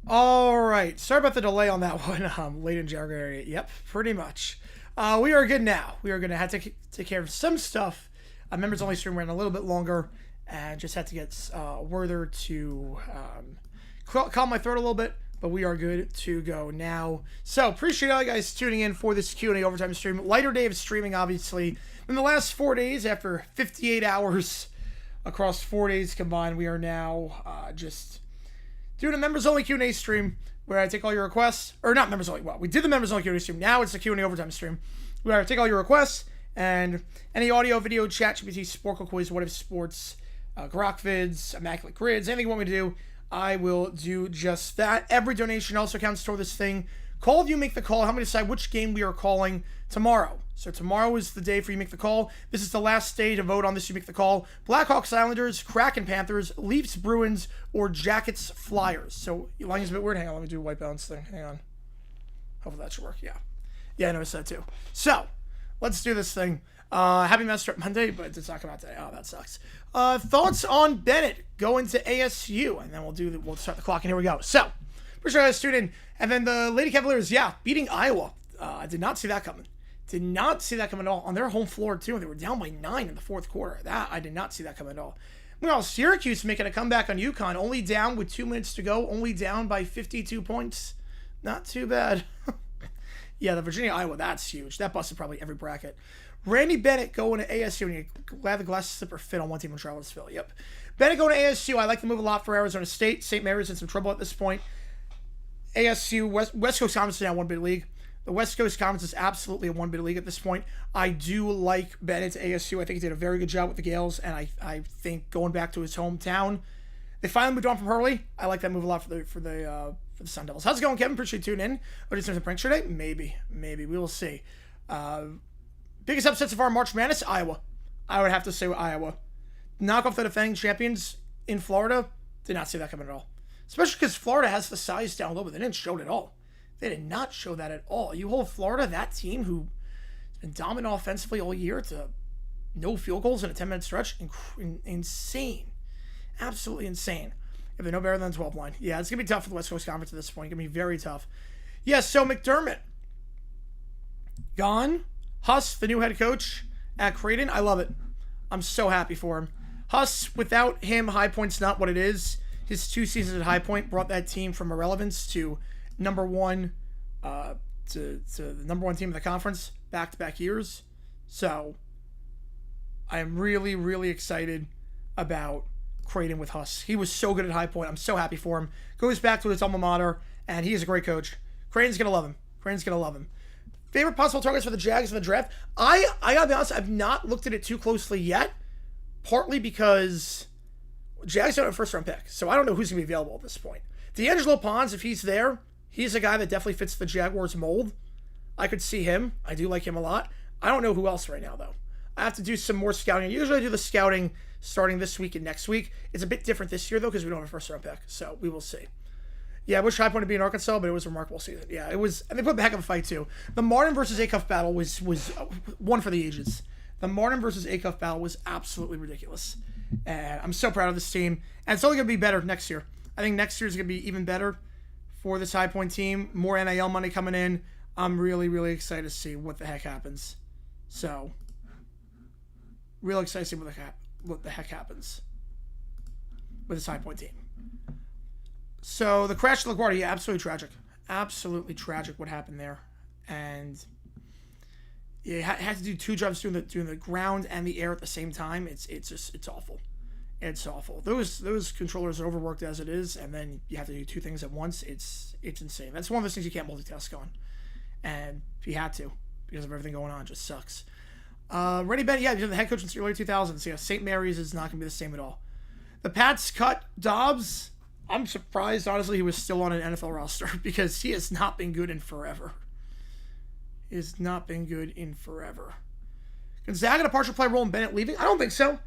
All right. Sorry about the delay on that one. Late in January. Yep, pretty much. We are good now. We are going to have to take care of some stuff. Members only stream ran a little bit longer, and just had to get Werther to calm my throat a little bit. But we are good to go now. So appreciate all you guys tuning in for this Q&A overtime stream. Lighter day of streaming, obviously. In the last 4 days, after 58 hours across 4 days combined, we are now just doing a members only Q&A stream where I take all your requests, or not members only. Well, we did the members only Q&A stream. Now it's the Q&A overtime stream where I take all your requests and any audio, video, chat, GPT, Sporkle quiz, what if sports, grok vids, immaculate grids, anything you want me to do, I will do just that. Every donation also counts toward this thing. Call if you make the call. How many decide which game we are calling tomorrow? So tomorrow is the day for you make the call. This is the last day to vote on this. You make the call. Blackhawks, Islanders, Kraken, Panthers, Leafs, Bruins, or Jackets, Flyers. So line is a bit weird. Hang on, let me do a white balance thing. Hang on. Hopefully that should work. Yeah, I noticed that too. So let's do this thing. Happy Master Monday, but it's not come out today. Oh, that sucks. Thoughts on Bennett going to ASU, and then we'll start the clock. And here we go. So, appreciate you guys tuning in. And then the Lady Cavaliers, beating Iowa. I did not see that coming. Did not see that coming at all on their home floor too. They were down by 9 in the fourth quarter. That I did not see that coming at all. Meanwhile, Syracuse making a comeback on UConn, only down with 2 minutes to go, only down by 52 points. Not too bad. Yeah, the Virginia-Iowa, that's huge. That busted probably every bracket. Randy Bennett going to ASU, and you're glad the glasses slipper fit on one team in Charlottesville. Yep. Bennett going to ASU. I like the move a lot for Arizona State. St. Mary's in some trouble at this point. ASU, West Coast Conference is now one bid league. The West Coast Conference is absolutely a one bid league at this point. I do like Bennett to ASU. I think he did a very good job with the Gales, and I think going back to his hometown, they finally moved on from Hurley. I like that move a lot for the Sun Devils. How's it going, Kevin? Appreciate you tuning in. What is there a prank today? Maybe. We will see. Biggest upsets of our March Madness, Iowa. I would have to say Iowa. Knock off the defending champions in Florida. Did not see that coming at all. Especially because Florida has the size down low, but they didn't show it at all. They did not show that at all. You hold Florida, that team who has been dominant offensively all year, to no field goals in a 10-minute stretch. Insane. Absolutely insane. If they're no better than the 12 line. Yeah, it's going to be tough for the West Coast Conference at this point. It's going to be very tough. Yeah, so McDermott. Gone. Huss, the new head coach at Creighton. I love it. I'm so happy for him. Huss, without him, High Point's not what it is. His 2 seasons at High Point brought that team from irrelevance to number one, to the number one team in the conference back-to-back years. So I am really, really excited about Creighton with Huss. He was so good at High Point. I'm so happy for him. Goes back to his alma mater, and he is a great coach. Creighton's going to love him. Favorite possible targets for the Jags in the draft? I gotta be honest, I've not looked at it too closely yet. Partly because Jags don't have a first-round pick, so I don't know who's going to be available at this point. D'Angelo Pons, if he's there, he's a guy that definitely fits the Jaguars mold. I could see him. I do like him a lot. I don't know who else right now, though. I have to do some more scouting. Usually I do the scouting starting this week and next week. It's a bit different this year, though, because we don't have a first-round pick, so we will see. Yeah, I wish High Point would be in Arkansas, but it was a remarkable season. Yeah, it was, and they put a heck of a fight, too. The Martin versus Acuff battle was one for the ages. The Martin versus Acuff battle was absolutely ridiculous. And I'm so proud of this team. And it's only going to be better next year. I think next year is going to be even better for this High Point team. More NIL money coming in. I'm really, really excited to see what the heck happens. So, real excited to see what the heck happens with this High Point team. So, the crash of LaGuardia, absolutely tragic. Absolutely tragic what happened there. And you had to do 2 jobs doing the ground and the air at the same time. It's awful. It's awful. Those controllers are overworked as it is, and then you have to do 2 things at once. It's insane. That's one of those things you can't multitask on. And if you had to, because of everything going on, it just sucks. Rennie Bennett, yeah, he's the head coach since the early 2000s. Yeah, St. Mary's is not going to be the same at all. The Pats cut Dobbs. I'm surprised, honestly, he was still on an NFL roster because he has not been good in forever. Gonzaga a partial play role in Bennett leaving? I don't think so.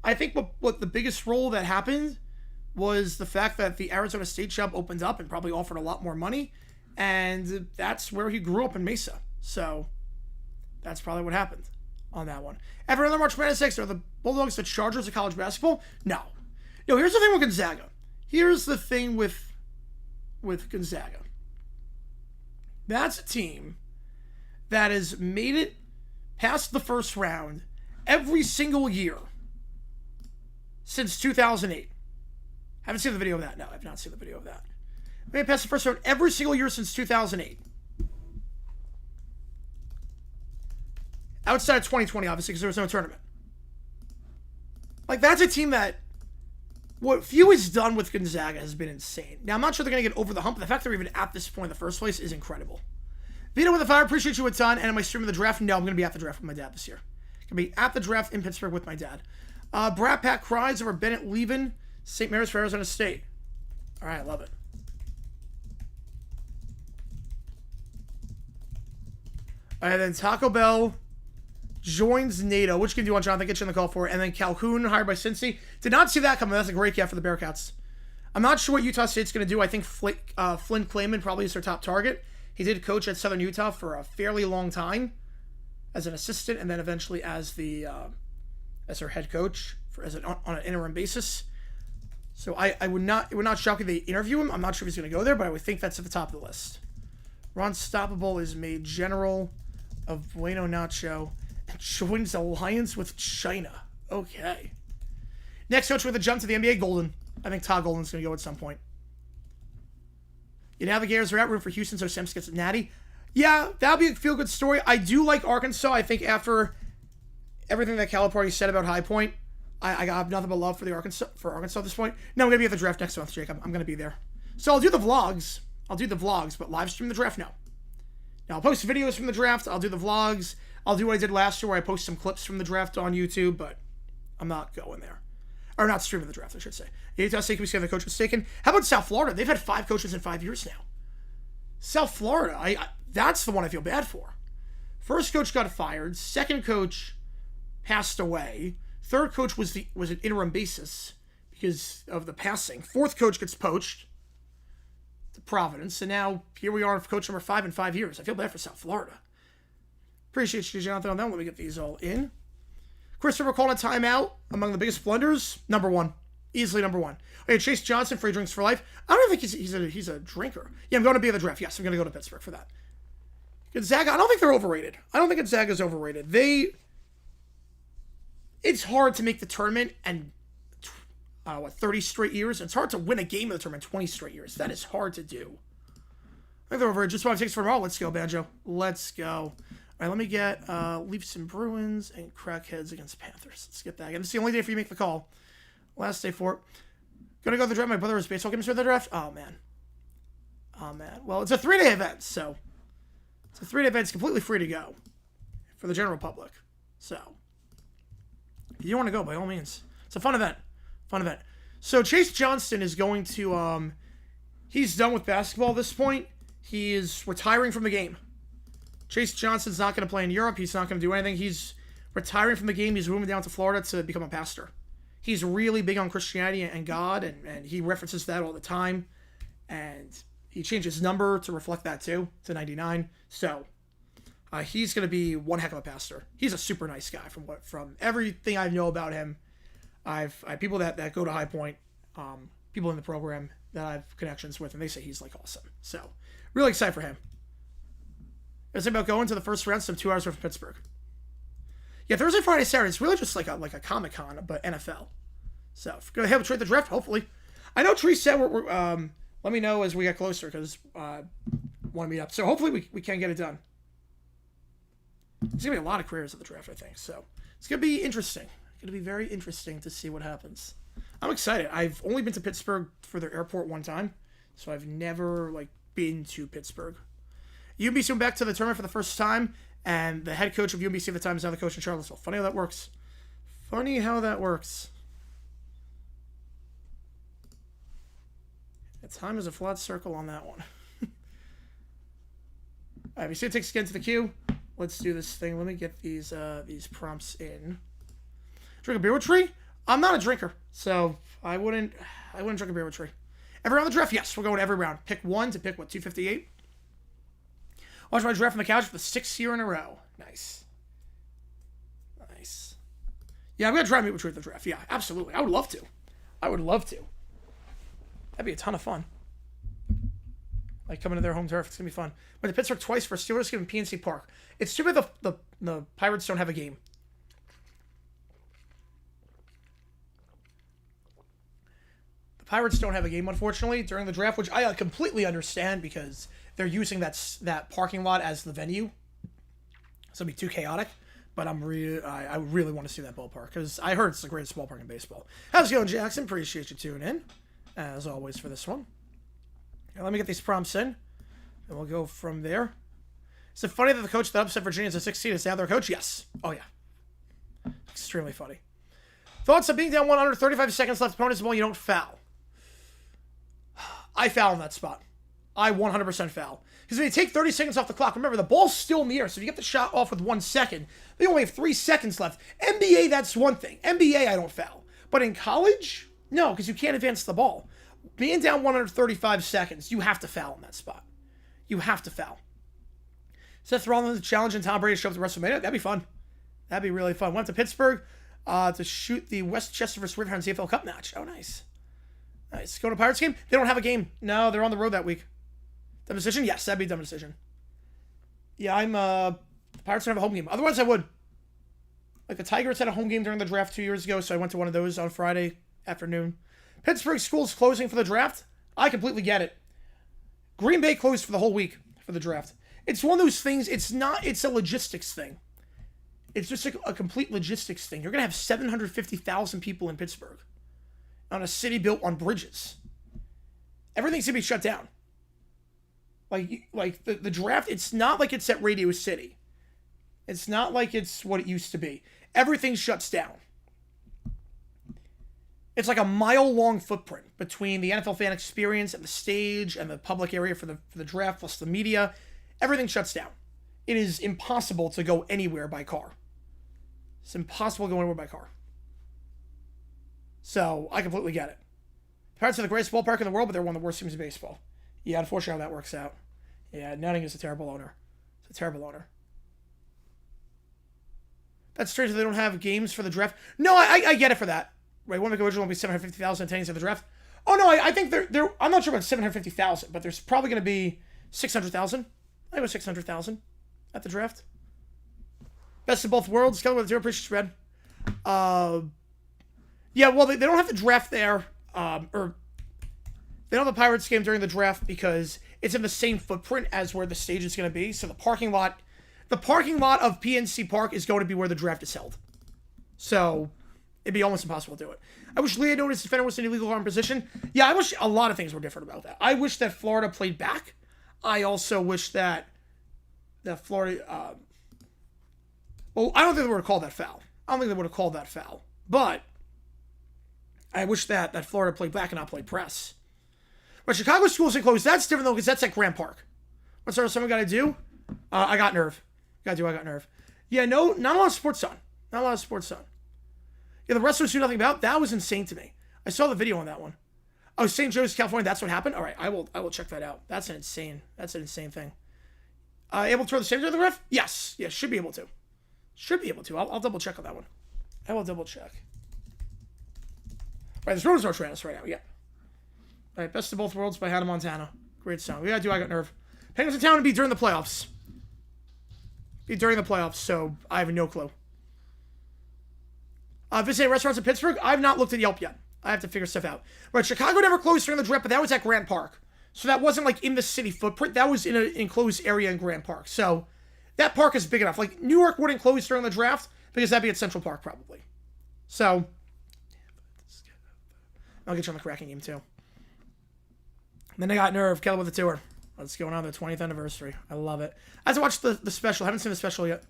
I think what the biggest role that happened was the fact that the Arizona State job opened up and probably offered a lot more money, and that's where he grew up in Mesa. So that's probably what happened on that one. After another March Madness 6, are the Bulldogs the Chargers of college basketball? No. Here's the thing with Gonzaga. Here's the thing with with Gonzaga. That's a team that has made it past the first round every single year since 2008. Haven't seen the video of that. No, I've not seen the video of that. Made it past the first round every single year since 2008. Outside of 2020, obviously, because there was no tournament. Like, that's a team that what Few has done with Gonzaga has been insane. Now, I'm not sure they're going to get over the hump, but the fact they're even at this point in the first place is incredible. Vito with the fire, appreciate you a ton. And am I streaming the draft? No, I'm going to be at the draft with my dad this year. Going to be at the draft in Pittsburgh with my dad. Brat Pack cries over Bennett leaving St. Mary's for Arizona State. All right, love it. All right, then Taco Bell joins NATO. Which game do you want, Jonathan? Get you on the call for it. And then Calhoun, hired by Cincy. Did not see that coming. That's a great get for the Bearcats. I'm not sure what Utah State's going to do. I think Flynn Clayman probably is their top target. He did coach at Southern Utah for a fairly long time as an assistant, and then eventually as their head coach on an interim basis. So it would not shock if they interview him. I'm not sure if he's going to go there, but I would think that's at the top of the list. Ron Stoppable is made general of Bueno Nacho and joins alliance with China. Okay. Next coach with a jump to the NBA, Golden. I think Todd Golden's going to go at some point. You Navigators are out, room for Houston, so Sims gets natty. Yeah, that'll be a feel-good story. I do like Arkansas. I think after everything that Calipari said about High Point, I have nothing but love for Arkansas at this point. No, I'm going to be at the draft next month, Jake. I'm going to be there. So I'll do the vlogs. But live stream the draft, no. Now, I'll post videos from the draft. I'll do the vlogs. I'll do what I did last year where I post some clips from the draft on YouTube, but I'm not going there. Or not streaming the draft, I should say. Utah State, can we say the coach was taken? How about South Florida? They've had 5 coaches in 5 years now. South Florida, that's the one I feel bad for. First coach got fired. Second coach passed away. Third coach was an interim basis because of the passing. Fourth coach gets poached to Providence. And now here we are with coach number 5 in 5 years. I feel bad for South Florida. Appreciate you, Jonathan, on that. Let me get these all in. Christopher calling a timeout among the biggest blunders. Number 1. Easily number 1. Okay, Chase Johnson, free drinks for life. I don't think he's a drinker. Yeah, I'm going to be at the draft. Yes, I'm going to go to Pittsburgh for that. Gonzaga, I don't think they're overrated. I don't think Gonzaga's overrated. It's hard to make the tournament and 30 straight years. It's hard to win a game of the tournament 20 straight years. That is hard to do. I think they're overrated. Just want to take for tomorrow. Let's go, Banjo. Let's go. All right, let me get Leafs and Bruins and Crackheads against Panthers. Let's get that again. This is the only day for you to make the call. Last day for it. Gonna go to the draft. My brother is baseball games for the draft. Oh, man. Well, it's a 3-day event, so it's a 3-day event. It's completely free to go for the general public. So if you want to go, by all means. It's a fun event. So Chase Johnston is going to, he's done with basketball at this point. He is retiring from the game. Chase Johnston's not going to play in Europe. He's not going to do anything. He's retiring from the game. He's moving down to Florida to become a pastor. He's really big on Christianity and God, and he references that all the time. And he changed his number to reflect that too, to 99. So he's going to be one heck of a pastor. He's a super nice guy from everything I know about him. I have people that go to High Point, people in the program that I have connections with, and they say he's like awesome. So really excited for him. It's about going to the first round, some 2 hours from Pittsburgh. Yeah, Thursday, Friday, Saturday. It's really just like a Comic-Con, but NFL. So, go ahead and trade the draft, hopefully. I know Tree said we're let me know as we get closer, because want to meet up. So, hopefully we can get it done. There's going to be a lot of careers at the draft, I think. So, it's going to be interesting. It's going to be very interesting to see what happens. I'm excited. I've only been to Pittsburgh for their airport one time, so I've never, been to Pittsburgh. UBC went back to the tournament for the first time, and the head coach of UBC at the time is now the coach in Charlottesville. Funny how that works. The time is a flat circle on that one. All right, we see it takes again to the queue. Let's do this thing. Let me get these prompts in. Drink a beer with Tree? I'm not a drinker, so I wouldn't drink a beer with Tree. Every round of the draft? Yes, we're going every round. Pick one to pick, 258? Watch my draft on the couch for the 6th year in a row. Nice. Yeah, I'm going to try to meet with Tree at the draft. Yeah, absolutely. I would love to. That'd be a ton of fun. Like, coming to their home turf. It's going to be fun. Went to Pittsburgh twice for a Steelers game in PNC Park. It's too bad the Pirates don't have a game. The Pirates don't have a game, unfortunately, during the draft, which I completely understand because they're using that parking lot as the venue. So it'll be too chaotic. But I really want to see that ballpark because I heard it's the greatest ballpark in baseball. How's it going, Jackson? Appreciate you tuning in, as always, for this one. Now, let me get these prompts in, and we'll go from there. Is it funny that the coach that upset Virginia as a 16 is now their coach? Yes. Oh, yeah. Extremely funny. Thoughts of being down 135 seconds left, opponent's ball, you don't foul. I foul in that spot. I 100% foul. Because if you take 30 seconds off the clock, remember, the ball's still in the air, so if you get the shot off with 1 second, they only have 3 seconds left. NBA, that's one thing. NBA, I don't foul. But in college, no, because you can't advance the ball. Being down 135 seconds, you have to foul in that spot. You have to foul. Seth Rollins challenge and Tom Brady show up to WrestleMania. That'd be fun. That'd be really fun. Went to Pittsburgh to shoot the Westchester vs. Riverhounds AFL Cup match. Oh, nice. Nice. Go to Pirates game? They don't have a game. No, they're on the road that week. Dumb decision? Yes, that'd be a dumb decision. Yeah, the Pirates don't have a home game. Otherwise, I would. Like, the Tigers had a home game during the draft 2 years ago, so I went to one of those on Friday afternoon. Pittsburgh schools closing for the draft. I completely get it. Green Bay closed for the whole week for the draft. It's one of those things, it's a logistics thing. It's just a complete logistics thing. You're going to have 750,000 people in Pittsburgh on a city built on bridges. Everything's going to be shut down. Like the draft, it's not like it's at Radio City. It's not like it's what it used to be. Everything shuts down. It's like a mile-long footprint between the NFL fan experience and the stage and the public area for the draft plus the media. Everything shuts down. It is impossible to go anywhere by car. It's impossible to go anywhere by car. So, I completely get it. The Pirates are the greatest ballpark in the world, but they're one of the worst teams in baseball. Yeah, unfortunately, how that works out. Yeah, Nutting is a terrible owner. It's a terrible owner. That's strange that they don't have games for the draft. No, I get it for that. Right, one of the original will be 750,000 attendings at the draft. Oh, no, I think they're I'm not sure about 750,000, but there's probably going to be 600,000. I think it was 600,000 at the draft. Best of both worlds. Kelly with 0 appreciate spread. Yeah, well, they don't have the draft there, or they don't have the Pirates game during the draft because it's in the same footprint as where the stage is going to be. So the parking lot of PNC Park is going to be where the draft is held. So it'd be almost impossible to do it. I wish Leah noticed defender was in illegal arm position. Yeah, I wish a lot of things were different about that. I wish that Florida played back. I also wish that Florida. Well, I don't think they would have called that foul. But I wish that Florida played back and not play press. But Chicago schools are closed. That's different, though, because that's at Grant Park. What's someone got to do? I got nerve. I got nerve. Yeah, no, not a lot of sports on. Yeah, the wrestlers do nothing about. That was insane to me. I saw the video on that one. Oh, St. Joe's, California. That's what happened. All right, I will check that out. That's an insane thing. Able to throw the same to the ref? Yes, should be able to. I'll double check on that one. I will double check. All right, this road is Travis right now. Yeah. All right, Best of Both Worlds by Hannah Montana. Great song. Yeah, I got nerve. Penguins in town to be during the playoffs. So I have no clue. Visit restaurants in Pittsburgh? I've not looked at Yelp yet. I have to figure stuff out. Right, Chicago never closed during the draft, but that was at Grant Park. So that wasn't like in the city footprint. That was in an enclosed area in Grant Park. So that park is big enough. Like, New York wouldn't close during the draft because that'd be at Central Park probably. So I'll get you on the cracking game too. And then I got nerve. Kelly with the tour. What's going on? The 20th anniversary. I love it. I have to watch the special. I haven't seen the special yet.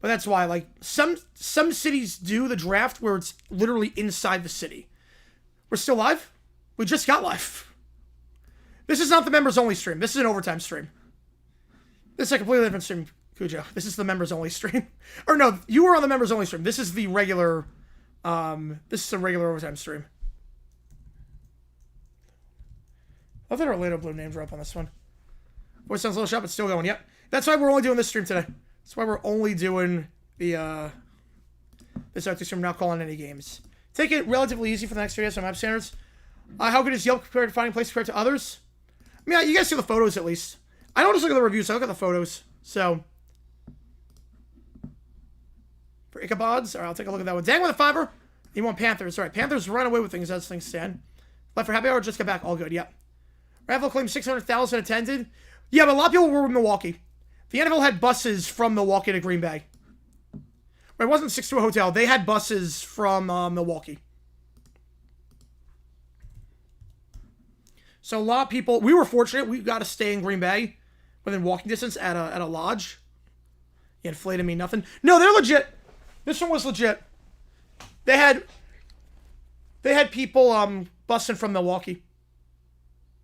But that's why, like, some cities do the draft where it's literally inside the city. We're still live? We just got live. This is not the members-only stream. This is an overtime stream. This is a completely different stream, Cujo. This is the members-only stream. Or no, you were on the members-only stream. This is the regular, this is a regular overtime stream. I love that Orlando Blue name drop on this one. Voice sounds a little sharp, but still going. Yep. That's why we're only doing this stream today. That's why we're only doing the this stream, not calling any games. Take it relatively easy for the next 3 days on map standards. How good is Yelp compared to finding places compared to others? I mean, you guys see the photos at least. I don't just look at the reviews, I look at the photos. So, for Ichabods, alright, I'll take a look at that one. Dang with a $5. You want Panthers. Alright, Panthers run away with things as things stand. Left for happy hour, just get back. All good, yep. Raffle claimed 600,000 attended. Yeah, but a lot of people were in Milwaukee. The NFL had buses from Milwaukee to Green Bay. It wasn't 6 to a hotel. They had buses from Milwaukee. So a lot of people, we were fortunate. We got to stay in Green Bay within walking distance at a lodge. You inflated me nothing. No, they're legit. This one was legit. They had people busing from Milwaukee.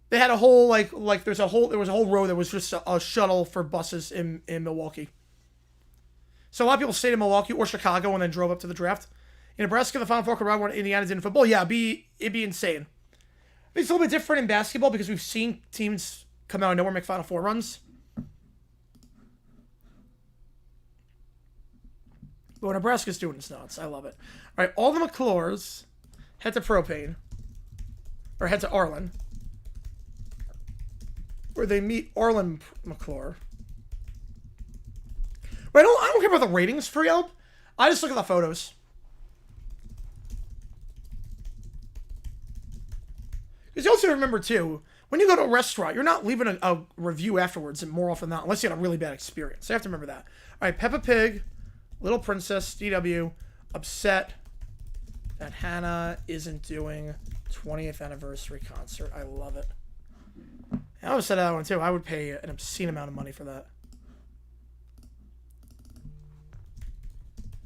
They had a whole there was a whole row that was just a shuttle for buses in Milwaukee. So a lot of people stayed in Milwaukee or Chicago and then drove up to the draft. In Nebraska, the Final Four could run when Indiana did in football. Yeah, it'd be insane. It's a little bit different in basketball because we've seen teams come out of nowhere make Final Four runs. But what Nebraska's doing is nuts. I love it. All right, all the McClures head to Propane. Or head to Arlen. Where they meet Arlen McClure. But I don't care about the ratings for Yelp. I just look at the photos. Because you also remember, too, when you go to a restaurant, you're not leaving a review afterwards, and more often than not, unless you had a really bad experience. So you have to remember that. All right, Peppa Pig, Little Princess, DW, upset that Hannah isn't doing 20th anniversary concert. I love it. I would have said that one, too. I would pay an obscene amount of money for that.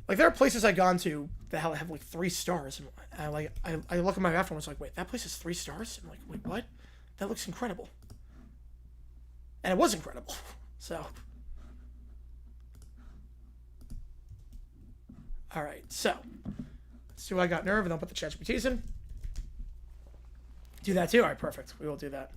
Like, there are places I've gone to that have like 3 stars. And I look at my bathroom and it's like, wait, that place has 3 stars? I'm like, wait, what? That looks incredible. And it was incredible. So. Alright, so. Let's see what I got nerve and I'll put the ChatGPTs in. Do that too? Alright, perfect. We will do that.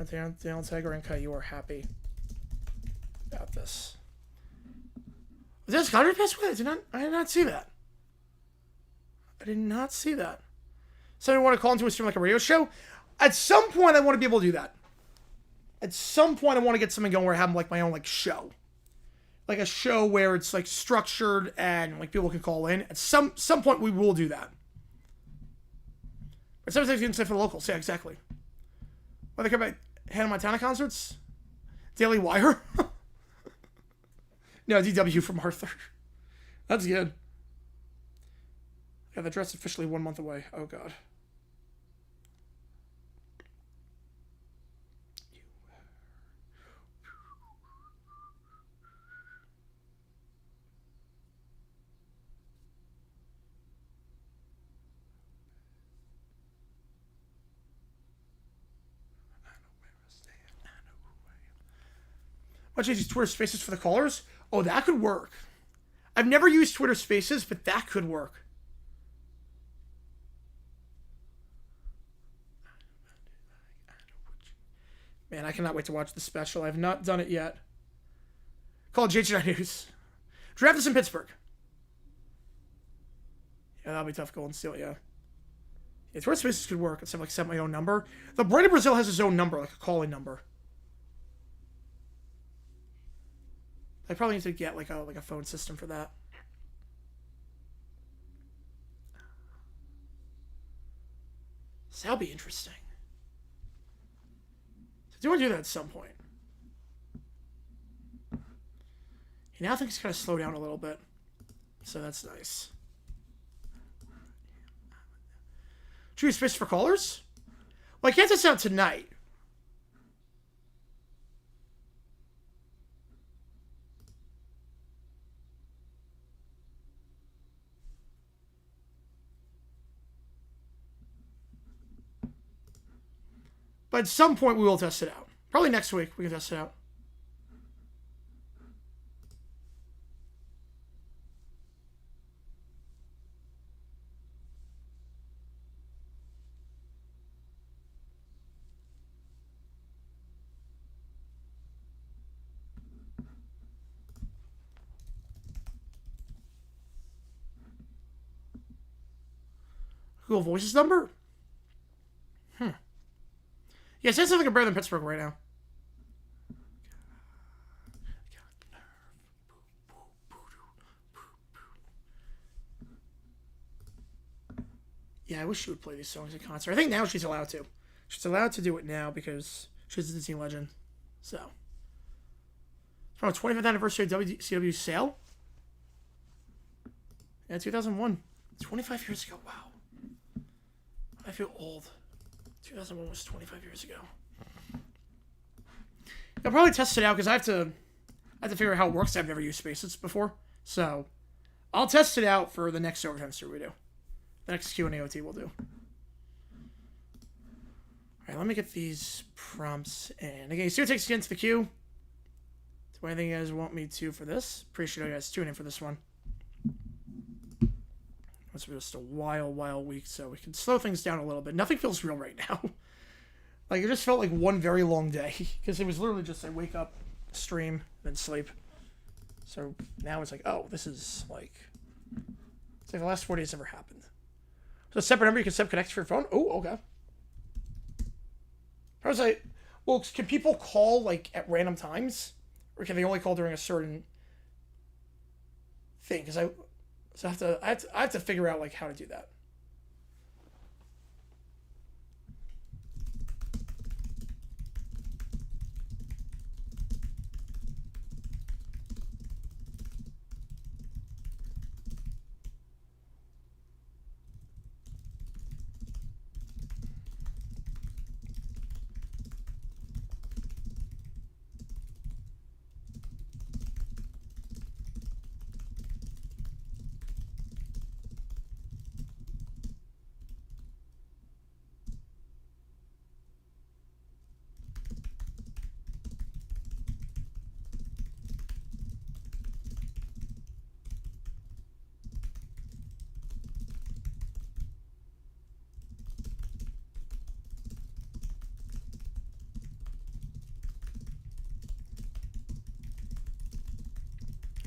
Daniel Tiger and Kai, you are happy about this. Was this Conjuring passed away? I did not see that. I did not see that. Somebody want to call into a stream like a radio show? At some point, I want to be able to do that. At some point, I want to get something going where I have like my own like show. Like a show where it's like structured and like people can call in. At some point, we will do that. But sometimes you can say for the locals. Yeah, exactly. What, they come back Hannah Montana concerts? Daily Wire? No, DW from Arthur. That's good. Yeah, the dress officially 1 month away. Oh, God. Why don't you use Twitter Spaces for the callers? Oh, that could work. I've never used Twitter Spaces, but that could work. Man, I cannot wait to watch the special. I have not done it yet. Call JG9 News. Draft this in Pittsburgh. Yeah, that'll be tough. Golden Steel, yeah. Yeah, Twitter Spaces could work. Instead of like set my own number. The Brain of Brazil has his own number, like a calling number. I probably need to get like a phone system for that. So that'll be interesting. So do want to do that at some point. Now things kind of slow down a little bit. So that's nice. Choose space for callers? Well, I can't test out tonight. But at some point, we will test it out. Probably next week, we can test it out. Google Voices number? Yeah, it says something better than Pittsburgh right now. Yeah, I wish she would play these songs at concert. I think now she's allowed to. She's allowed to do it now because she's a Disney legend. So. From a 25th anniversary of WCW sale? Yeah, 2001. 25 years ago. Wow. I feel old. 2001 was 25 years ago. I'll probably test it out because I have to figure out how it works. I've never used Spaces before. So, I'll test it out for the next Overtime Stream we do. The next Q&A OT we'll do. Alright, let me get these prompts in. Again, see what takes to get into the queue. Do anything you guys want me to for this? Appreciate you guys tuning in for this one. It's been just a wild week, so we can slow things down a little bit. Nothing feels real right now. Like, it just felt like one very long day. Because it was literally just, I wake up, stream, then sleep. So now it's like, oh, this is like... It's like the last 4 days never happened. So a separate number you can set connect to your phone? Oh, okay. I was like, well, can people call, like, at random times? Or can they only call during a certain thing? Because I have to figure out, like, how to do that.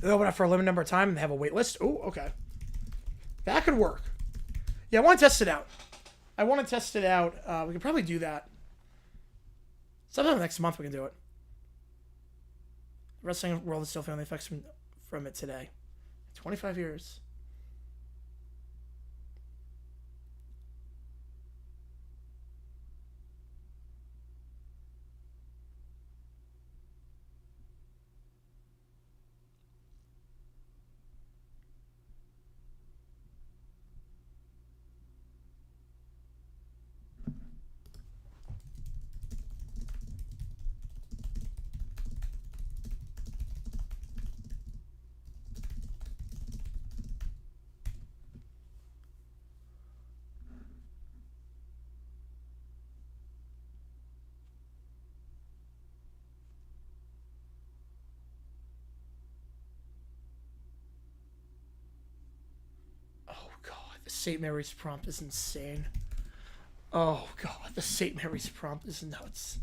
They open up for a limited number of time and they have a wait list. Oh, okay. That could work. Yeah, I want to test it out. We could probably do that. Sometime next month we can do it. The wrestling world is still feeling the effects from it today. 25 years. The St. Mary's prompt is insane. Oh, God. The St. Mary's prompt is nuts.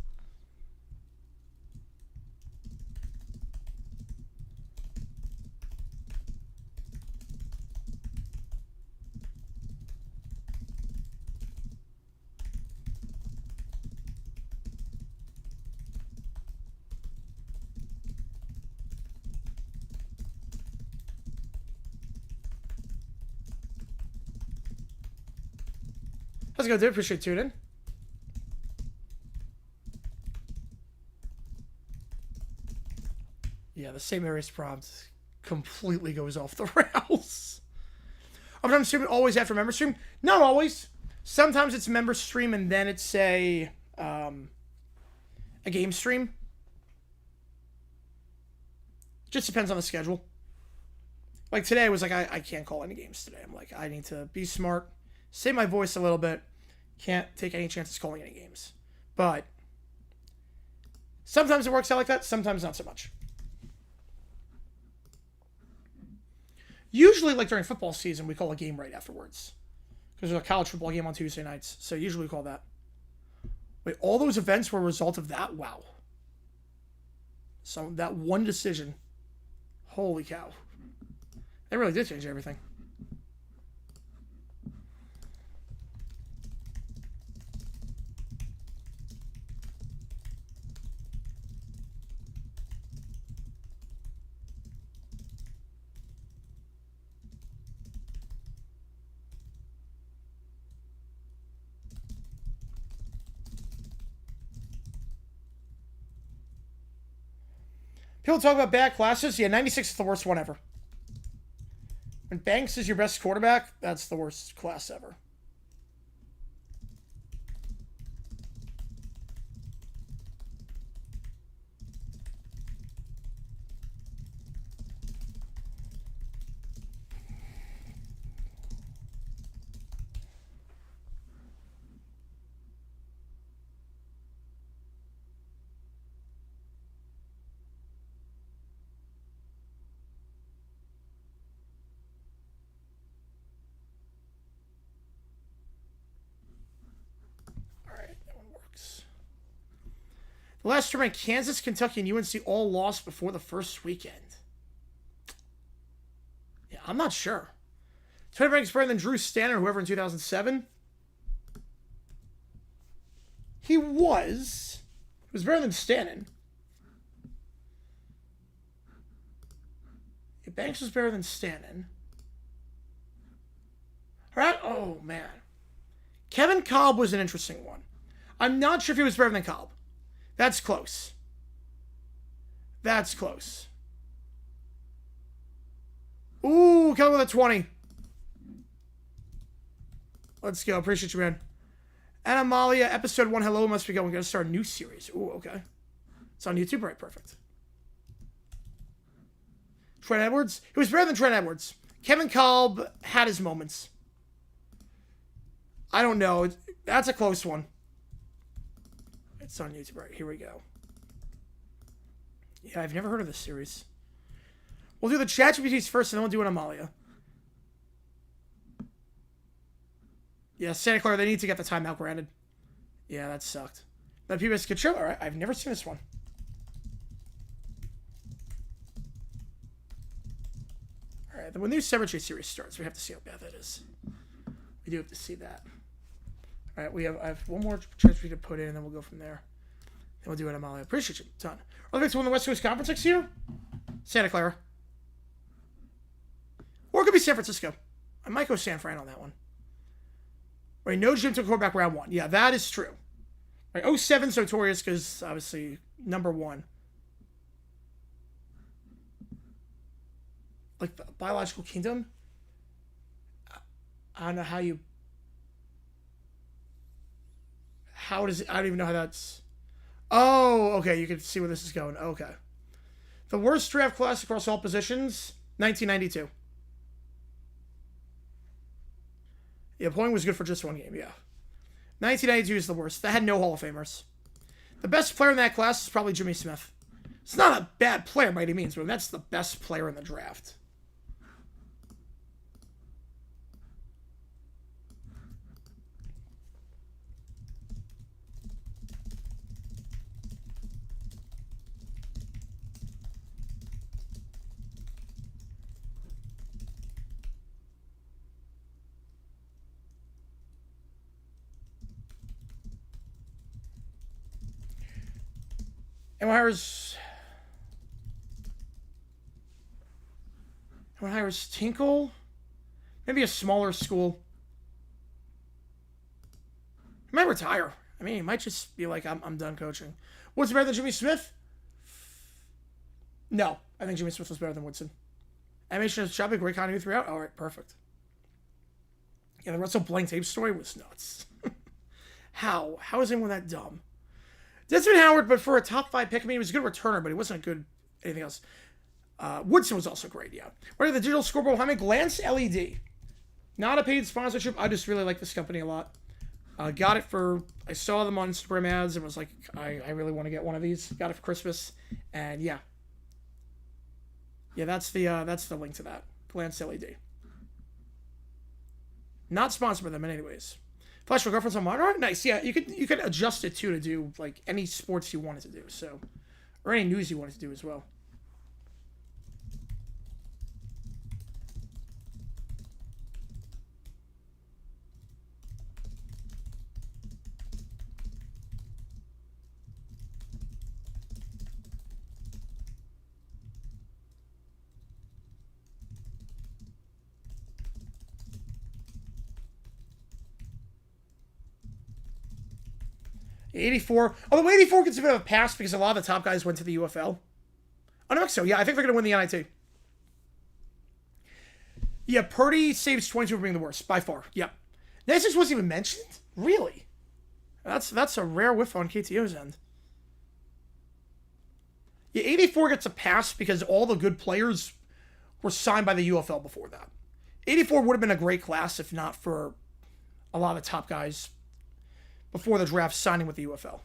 How's it going, dude? Appreciate you tuning in. Yeah, the St. Mary's prompt completely goes off the rails. I'm streaming always after member stream. Not always. Sometimes it's member stream and then it's a game stream. Just depends on the schedule. Like today, I was like, I can't call any games today. I'm like, I need to be smart, save my voice a little bit. Can't take any chances calling any games. But sometimes it works out like that, sometimes not so much. Usually, like during football season, we call a game right afterwards. Because there's a college football game on Tuesday nights. So usually we call that. Wait, all those events were a result of that? Wow. So that one decision. Holy cow. They really did change everything. People talk about bad classes. Yeah, 96 is the worst one ever. When Banks is your best quarterback, that's the worst class ever. The last tournament, Kansas, Kentucky, and UNC all lost before the first weekend. Yeah, I'm not sure. 20 ranks better than Drew Stanton or whoever in 2007. He was. He was better than Stanton. Yeah, Banks was better than Stanton. All right. Oh, man. Kevin Kolb was an interesting one. I'm not sure if he was better than Kolb. That's close. That's close. Ooh, Kelly with a 20. Let's go. Appreciate you, man. And Amalia, episode 1, hello, must be going. We're going to start a new series. Ooh, okay. It's on YouTube, right? Perfect. Trent Edwards? He was better than Trent Edwards. Kevin Kolb had his moments. I don't know. That's a close one. It's on YouTube, right? Here we go. Yeah, I've never heard of this series. We'll do the ChatGPTs first, and then we'll do an Amalia. Yeah, Santa Clara, they need to get the timeout granted. Yeah, that sucked. But PBS good show. All right, I've never seen this one. All right, when the new Cemetery series starts, we have to see how bad that is. We do have to see that. All right, I have one more transfer to put in, and then we'll go from there. Then we'll do an Amalia. Appreciate you. Ton. Are the next one the West Coast Conference next year? Santa Clara. Or it could be San Francisco. I might go San Fran on that one. Right, no Jim took quarterback round 1. Yeah, that is true. Right, 07's notorious because, obviously, number 1. Like, the biological kingdom? I don't know how you... How does it... I don't even know how that's... Oh, okay, you can see where this is going. Okay. The worst draft class across all positions, 1992. Yeah, Point was good for just one game, yeah. 1992 is the worst. That had no Hall of Famers. The best player in that class is probably Jimmy Smith. It's not a bad player by any means, but that's the best player in the draft. Anyone hires Tinkle? Maybe a smaller school. He might retire. I mean, he might just be like, I'm done coaching. Woodson better than Jimmy Smith? No. I think Jimmy Smith was better than Woodson. Animation is choppy, great continuity throughout. All right, perfect. Yeah, the Russell blank tape story was nuts. How? How is anyone that dumb? Desmond Howard, but for a top 5 pick, I mean, he was a good returner, but he wasn't a good anything else. Woodson was also great, yeah. What are the digital scoreboard behind me? Glance LED. Not a paid sponsorship. I just really like this company a lot. Got it for... I saw them on Instagram ads and was like, I really want to get one of these. Got it for Christmas. And yeah. Yeah, that's the link to that. Glance LED. Not sponsored by them in any ways. Flash for reference on monitor. All right, nice. Yeah, you could adjust it too to do like any sports you wanted to do. So, or any news you wanted to do as well. '84. Although '84 gets a bit of a pass because a lot of the top guys went to the UFL. Oh, no, so yeah, I think they're going to win the NIT. Yeah, Purdy saves 22 for being the worst, by far. Yep. 96 wasn't even mentioned? Really? That's a rare whiff on KTO's end. Yeah, 84 gets a pass because all the good players were signed by the UFL before that. 84 would have been a great class if not for a lot of the top guys before the draft signing with the UFL.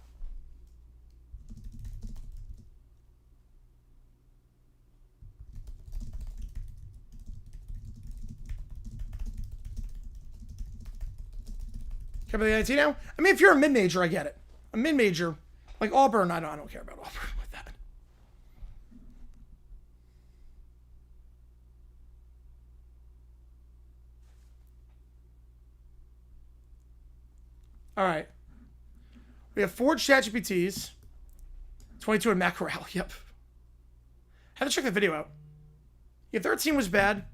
Care about the NIT now? I mean, if you're a mid-major, I get it. A mid-major, like Auburn, I don't care about Auburn with that. All right. We have 4 ChatGPTs, 22 in Matt Corral. Yep. Have to check the video out. Yeah, 13 was bad.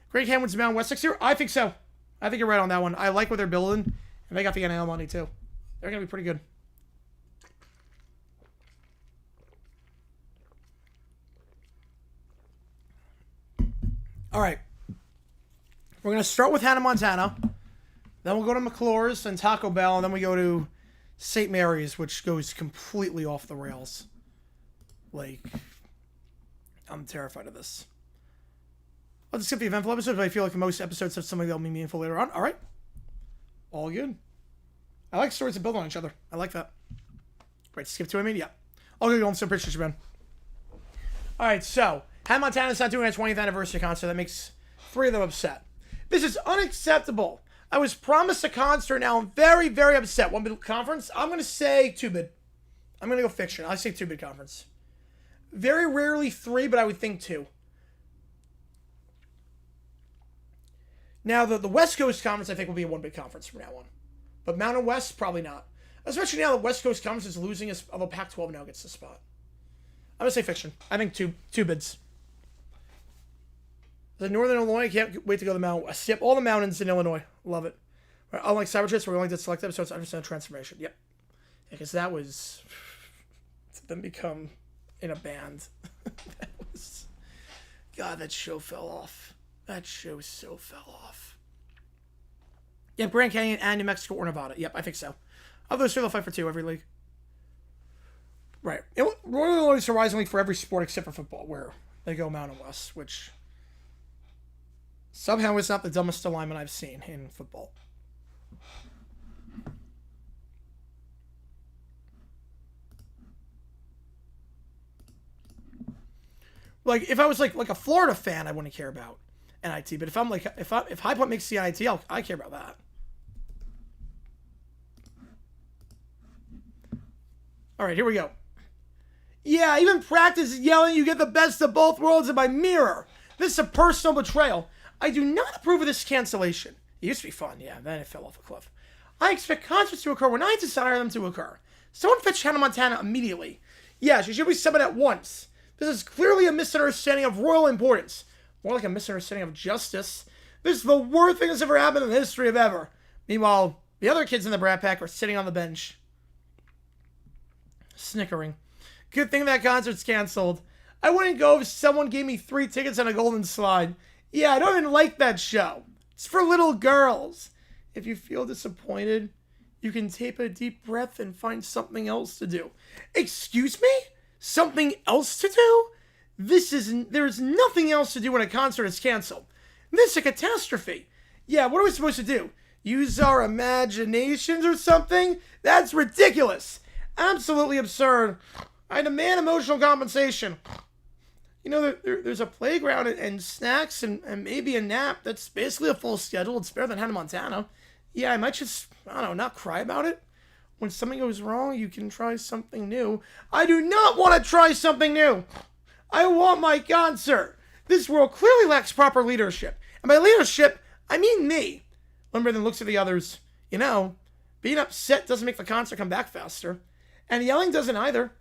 Greg Hamlin's Mountain West 6 here? I think so. I think you're right on that one. I like what they're building, and they got the NIL money too. They're going to be pretty good. All right. We're going to start with Hannah, Montana. Then we'll go to McClure's and Taco Bell, and then we go to St. Mary's, which goes completely off the rails. Like, I'm terrified of this. I'll just skip the eventful episodes, but I feel like most episodes have something that'll be meaningful later on. All right. All good. I like stories that build on each other. I like that. Right, skip to yeah. I'll go on some pictures, man. All right, so Hannah Montana's not doing a 20th anniversary concert. That makes 3 of them upset. This is unacceptable. I was promised a concert. Now I'm very, very upset. 1-bid conference? I'm going to say 2-bid. I'm going to go fiction. I say 2-bid conference. Very rarely 3, but I would think 2. Now, the West Coast Conference, I think, will be a 1-bid conference from now on. But Mountain West, probably not. Especially now the West Coast Conference is losing, although Pac-12 now gets the spot. I'm going to say fiction. I think 2 bids. The Northern Illinois, can't wait to go to the Mountain West. Yep, all the mountains in Illinois. Love it. Unlike Cybertricks, we're going to select episodes to understand transformation. Yep. Because that was... to then become in a band. That was... God, that show fell off. That show so fell off. Yep, Grand Canyon and New Mexico or Nevada. Yep, I think so. Of those 2, they'll fight for 2 every league. Right. Royal Illinois is surprisingly for every sport except for football, where they go Mountain West, which... somehow it's not the dumbest alignment I've seen in football. Like, if I was like a Florida fan, I wouldn't care about NIT. But if I'm like, if High Point makes the NIT, I care about that. All right, here we go. Yeah, even practice yelling, you get the best of both worlds in my mirror. This is a personal betrayal. I do not approve of this cancellation. It used to be fun, yeah, then it fell off a cliff. I expect concerts to occur when I desire them to occur. Someone fetch Hannah Montana immediately. Yeah, she should be summoned at once. This is clearly a misunderstanding of royal importance. More like a misunderstanding of justice. This is the worst thing that's ever happened in the history of ever. Meanwhile, the other kids in the Brat Pack are sitting on the bench, snickering. Good thing that concert's canceled. I wouldn't go if someone gave me 3 tickets and a golden slide. Yeah, I don't even like that show. It's for little girls. If you feel disappointed, you can take a deep breath and find something else to do. Excuse me? Something else to do? There's nothing else to do when a concert is canceled. This is a catastrophe. Yeah, what are we supposed to do? Use our imaginations or something? That's ridiculous. Absolutely absurd. I demand emotional compensation. You know, there's a playground and snacks and maybe a nap. That's basically a full schedule. It's better than Hannah Montana. Yeah, I might just, I don't know, not cry about it. When something goes wrong, you can try something new. I do not want to try something new. I want my concert. This world clearly lacks proper leadership. And by leadership, I mean me. Lumber then looks at the others. You know, being upset doesn't make the concert come back faster. And yelling doesn't either.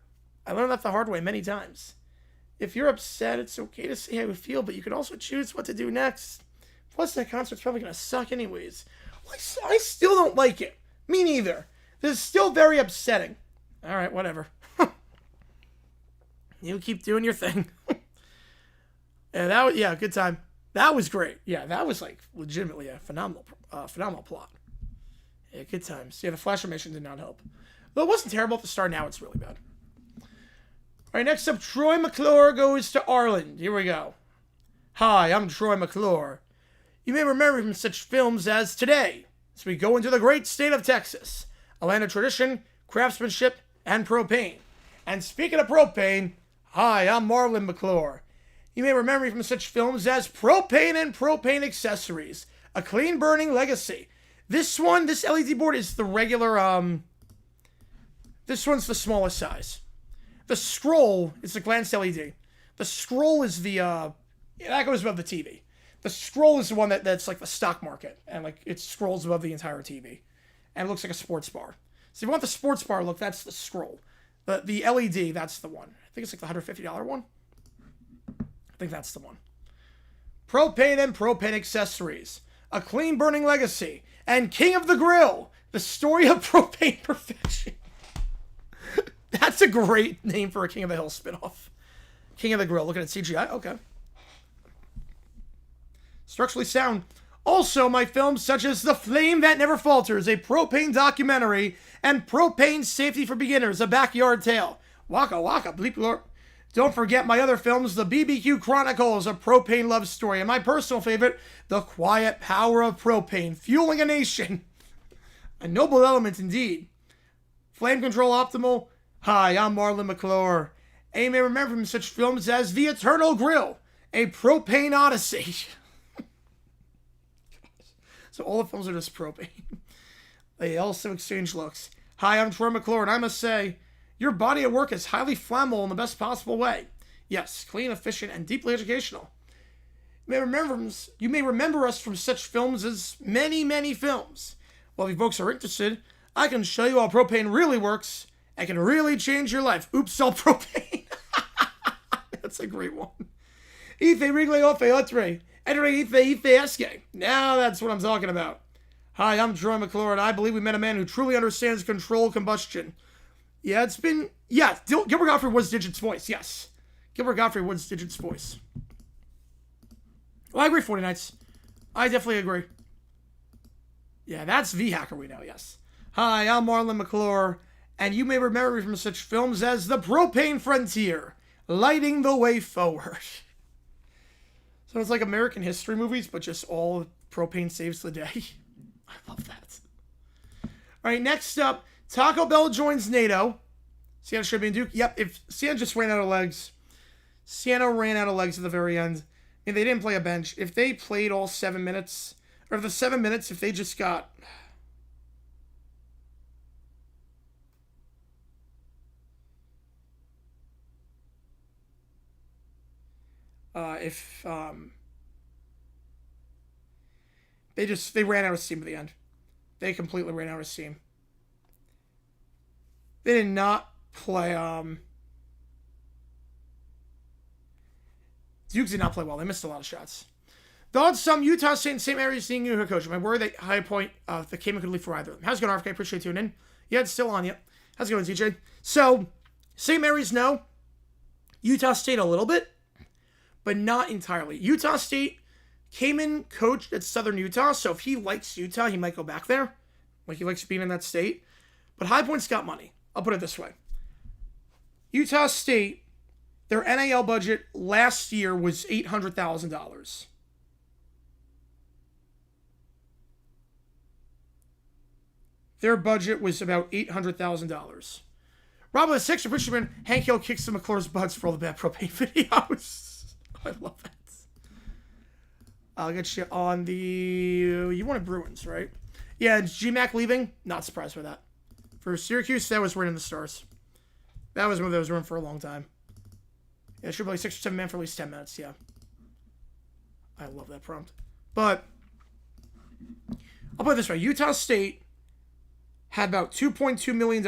I learned that the hard way many times. If you're upset, it's okay to say how you feel, but you can also choose what to do next. Plus, that concert's probably going to suck anyways. I still don't like it. Me neither. This is still very upsetting. All right, whatever. You keep doing your thing. And that was, yeah, good time. That was great. Yeah, that was like legitimately a phenomenal plot. Yeah, good times. Yeah, the flash animation did not help. Though it wasn't terrible at the start, now it's really bad. All right, next up, Troy McClure goes to Ireland. Here we go. Hi, I'm Troy McClure. You may remember from such films as Today, as we go into the great state of Texas, a land of tradition, craftsmanship, and propane. And speaking of propane, hi, I'm Marlon McClure. You may remember me from such films as Propane and Propane Accessories, A Clean Burning Legacy. This LED board is the regular, this one's the smallest size. The scroll is the glanced LED. The scroll is the, that goes above the TV. The scroll is the one that's like the stock market, and like it scrolls above the entire TV. And it looks like a sports bar. So if you want the sports bar look, that's the scroll. The LED, that's the one. I think it's like the $150 one. I think that's the one. Propane and Propane Accessories, A Clean Burning Legacy, and King of the Grill, The Story of Propane Perfection. That's a great name for a King of the Hill spinoff. King of the Grill. Looking at CGI. Okay. Structurally sound. Also, my films such as The Flame That Never Falters, a propane documentary, and Propane Safety for Beginners, a backyard tale. Waka waka bleep lorp. Don't forget my other films, The BBQ Chronicles, a propane love story, and my personal favorite, The Quiet Power of Propane, Fueling a Nation. A noble element indeed. Flame Control Optimal. Hi, I'm Marlon McClure. And you may remember from such films as The Eternal Grill, a propane odyssey. So all the films are just propane. They also exchange looks. Hi, I'm Troy McClure, and I must say, your body at work is highly flammable in the best possible way. Yes, clean, efficient, and deeply educational. You may remember us from such films as many, many films. Well, if you folks are interested, I can show you how propane really works and can really change your life. Oops, all propane. That's a great one. Ife Rigle Ofe Otre. Ife Esque. Now that's what I'm talking about. Hi, I'm Troy McClure, and I believe we met a man who truly understands controlled combustion. Yeah, it's been... Yeah, Gilbert Gottfried was Digit's voice, yes. Gilbert Gottfried was Digit's voice. Well, I agree, 40 Nights. I definitely agree. Yeah, that's V-Hacker we know, yes. Hi, I'm Marlon McClure, and you may remember me from such films as The Propane Frontier, Lighting the Way Forward. So it's like American history movies, but just all propane saves the day. I love that. All right, next up, Taco Bell joins NATO. Sienna should be in Duke. Yep, if Sienna just ran out of legs. Sienna ran out of legs at the very end. And they didn't play a bench. If they played all 7 minutes, or the 7 minutes, if they just got... they ran out of steam at the end. They completely ran out of steam. They did not play, Dukes did not play well. They missed a lot of shots. Though some Utah State and St. Mary's seeing new head coach. I worry that high point the Cayman could leave for either of them. How's it going, RFK? Appreciate you tuning in. Yeah, it's still on. Yep. How's it going, TJ? So, St. Mary's, no. Utah State, a little bit, but not entirely. Utah State, Cayman coached at Southern Utah, so if he likes Utah, he might go back there. Like, he likes being in that state. But High Point's got money. I'll put it this way. Utah State, their NAL budget last year was $800,000. Their budget was about $800,000. Rob with a 6 Richmond, Hank Hill kicks the McClure's butts for all the bad propane videos. I love that. I'll get you on the... You wanted Bruins, right? Yeah, GMAC leaving? Not surprised by that. For Syracuse, that was written in the stars. That was one of those run for a long time. Yeah, it should be like 6 or 7 men for at least 10 minutes, yeah. I love that prompt. But, I'll put it this way. Utah State had about $2.2 million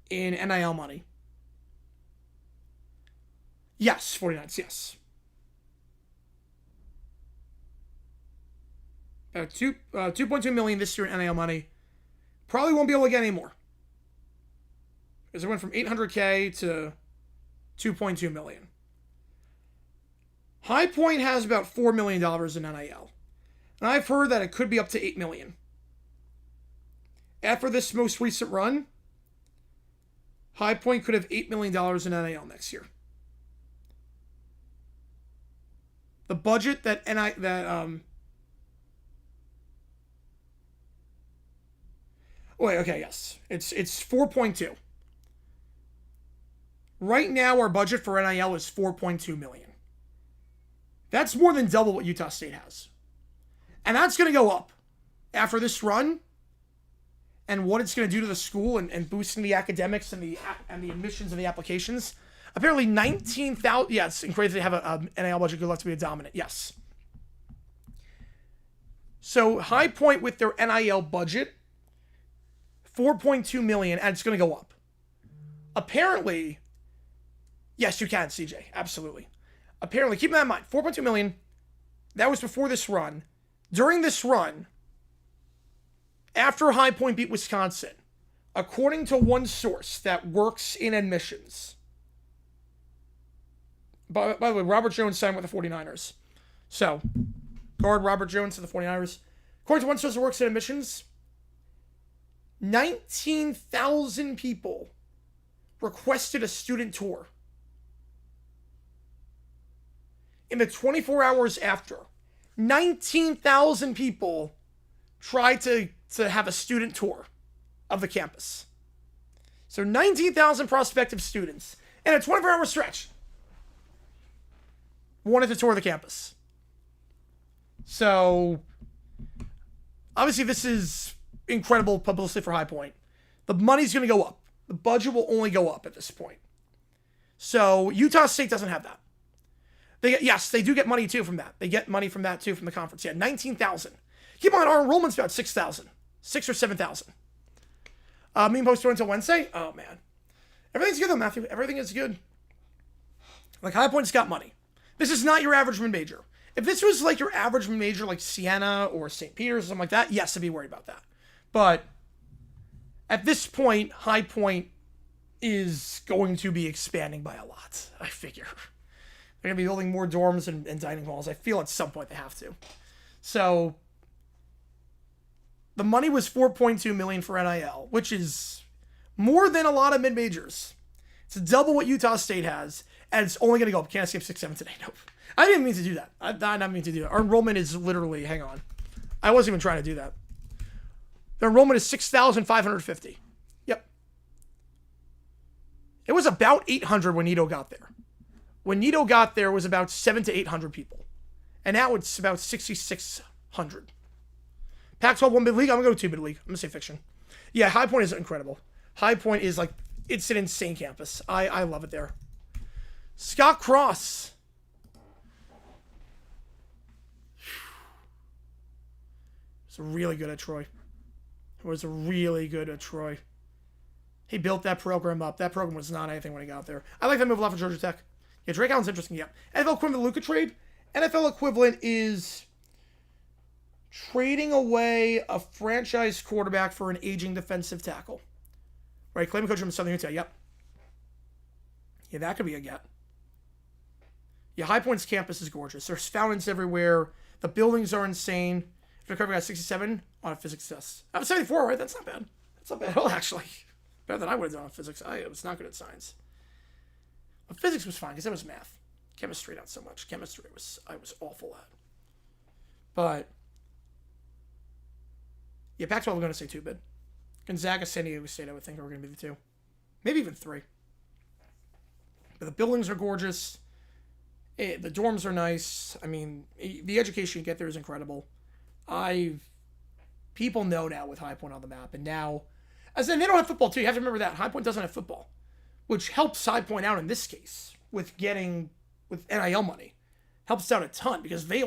in NIL money. Yes, 49s, yes. About $2.2 million this year in NIL money. Probably won't be able to get any more. Because it went from 800K to 2.2 million. High Point has about $4 million in NIL. And I've heard that it could be up to $8 million. After this most recent run, High Point could have $8 million in NIL next year. The budget that yes. It's 4.2. Right now our budget for NIL is 4.2 million. That's more than double what Utah State has. And that's going to go up after this run and what it's going to do to the school and boosting the academics and the admissions and the applications. Apparently 19,000, yes, and crazy they have a NIL budget good luck to be a dominant, yes. So High Point with their NIL budget, 4.2 million, and it's going to go up. Apparently, yes, you can, CJ, absolutely. Apparently, keep that in mind, 4.2 million, that was before this run. During this run, after High Point beat Wisconsin, according to one source that works in admissions, by the way, Robert Jones signed with the 49ers. So, guard Robert Jones to the 49ers. According to one source that works in admissions, 19,000 people requested a student tour. In the 24 hours after, 19,000 people tried to have a student tour of the campus. So 19,000 prospective students in a 24-hour stretch wanted to tour the campus. So, obviously this is incredible publicity for High Point. The money's going to go up. The budget will only go up at this point. So, Utah State doesn't have that. They do get money too from that. They get money from that too from the conference. Yeah, 19,000. Keep on, our enrollment's about 6,000. 6 or 7,000. Me posted until Wednesday? Oh, man. Everything's good though, Matthew. Everything is good. Like, High Point's got money. This is not your average mid-major. If this was like your average mid-major, like Siena or St. Peter's or something like that, yes, I'd be worried about that. But at this point, High Point is going to be expanding by a lot, I figure. They're going to be building more dorms and dining halls. I feel at some point they have to. So, the money was $4.2 million for NIL, which is more than a lot of mid-majors. It's double what Utah State has, and it's only going to go up. Can't skip 6-7 today. Nope. I didn't mean to do that. I didn't mean to do that. Our enrollment is literally, hang on. I wasn't even trying to do that. The enrollment is 6,550. Yep. It was about 800 when Nito got there. When Nito got there, it was about 700 to 800 people. And now it's about 6,600. Pac-12 1 mid-league? I'm going to go 2 mid-league. I'm going to say fiction. Yeah, High Point is incredible. High Point is like, it's an insane campus. I love it there. Scott Cross. It's really good at Troy. He built that program up. That program was not anything when he got there. I like that move a lot for Georgia Tech. Yeah, Drake Allen's interesting, yeah. NFL equivalent of the Luka trade. NFL equivalent is trading away a franchise quarterback for an aging defensive tackle. Right, claiming coach from Southern Utah, yep. Yeah, that could be a get. Yeah, High Point's campus is gorgeous. There's fountains everywhere. The buildings are insane. Recovery got 67 on a physics test. I was 74, right? That's not bad. That's not bad at all, actually. Better than I would have done on physics. I was not good at science. But physics was fine because it was math. Chemistry, not so much. Chemistry I was awful at. But yeah, Pac-12 we're going to say 2 bid. Gonzaga, San Diego State, I would think are going to be the 2. Maybe even 3. But the buildings are gorgeous. The dorms are nice. I mean, the education you get there is incredible. People know now with High Point on the map. And now, as in, they don't have football too. You have to remember that. High Point doesn't have football. Which helps High Point out in this case with NIL money. Helps out a ton because they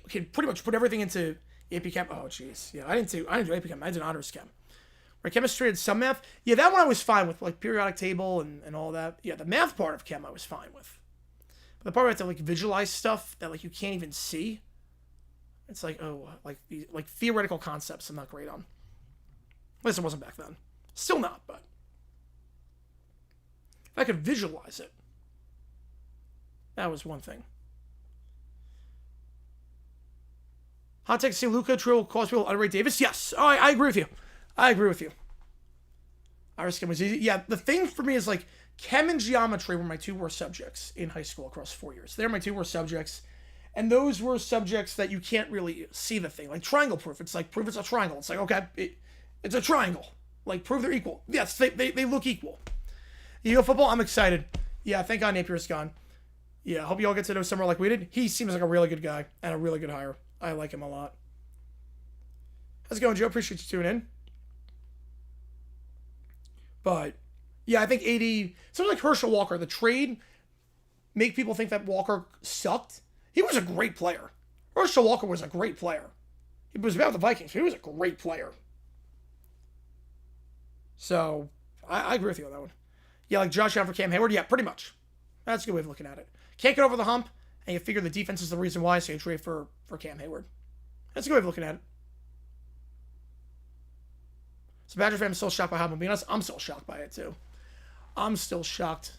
can pretty much put everything into AP Chem. Oh, jeez. Yeah, I didn't do AP Chem. I did honors chem. Right, chemistry and some math. Yeah, that one I was fine with, like periodic table and all that. Yeah, the math part of chem I was fine with. But the part where I have to like visualize stuff that like you can't even see. It's like, oh, like theoretical concepts I'm not great on. At least it wasn't back then. Still not, but. I could visualize it. That was one thing. Hot take, see Luca, Trill, Coswell, underrate Davis. Yes, oh, I agree with you. I agree with you. Irish chem was easy. Yeah, the thing for me is like chem and geometry were my two worst subjects in high school across 4 years. They're my two worst subjects. And those were subjects that you can't really see the thing. Like triangle proof. It's like, prove it's a triangle. It's like, okay, it's a triangle. Like, prove they're equal. Yes, they look equal. You go football, I'm excited. Yeah, thank God Napier's gone. Yeah, hope you all get to know Summer like we did. He seems like a really good guy and a really good hire. I like him a lot. How's it going, Joe? Appreciate you tuning in. But, yeah, I think 80... Something like Herschel Walker, the trade, make people think that Walker sucked. He was a great player. Herschel Walker was a great player. He was about the Vikings, but he was a great player. So, I agree with you on that one. Yeah, like Josh Allen for Cam Hayward? Yeah, pretty much. That's a good way of looking at it. Can't get over the hump, and you figure the defense is the reason why, so you trade for Cam Hayward. That's a good way of looking at it. So Badger fan, I'm still shocked by how I'm being honest. I'm still shocked by it, too. I'm still shocked.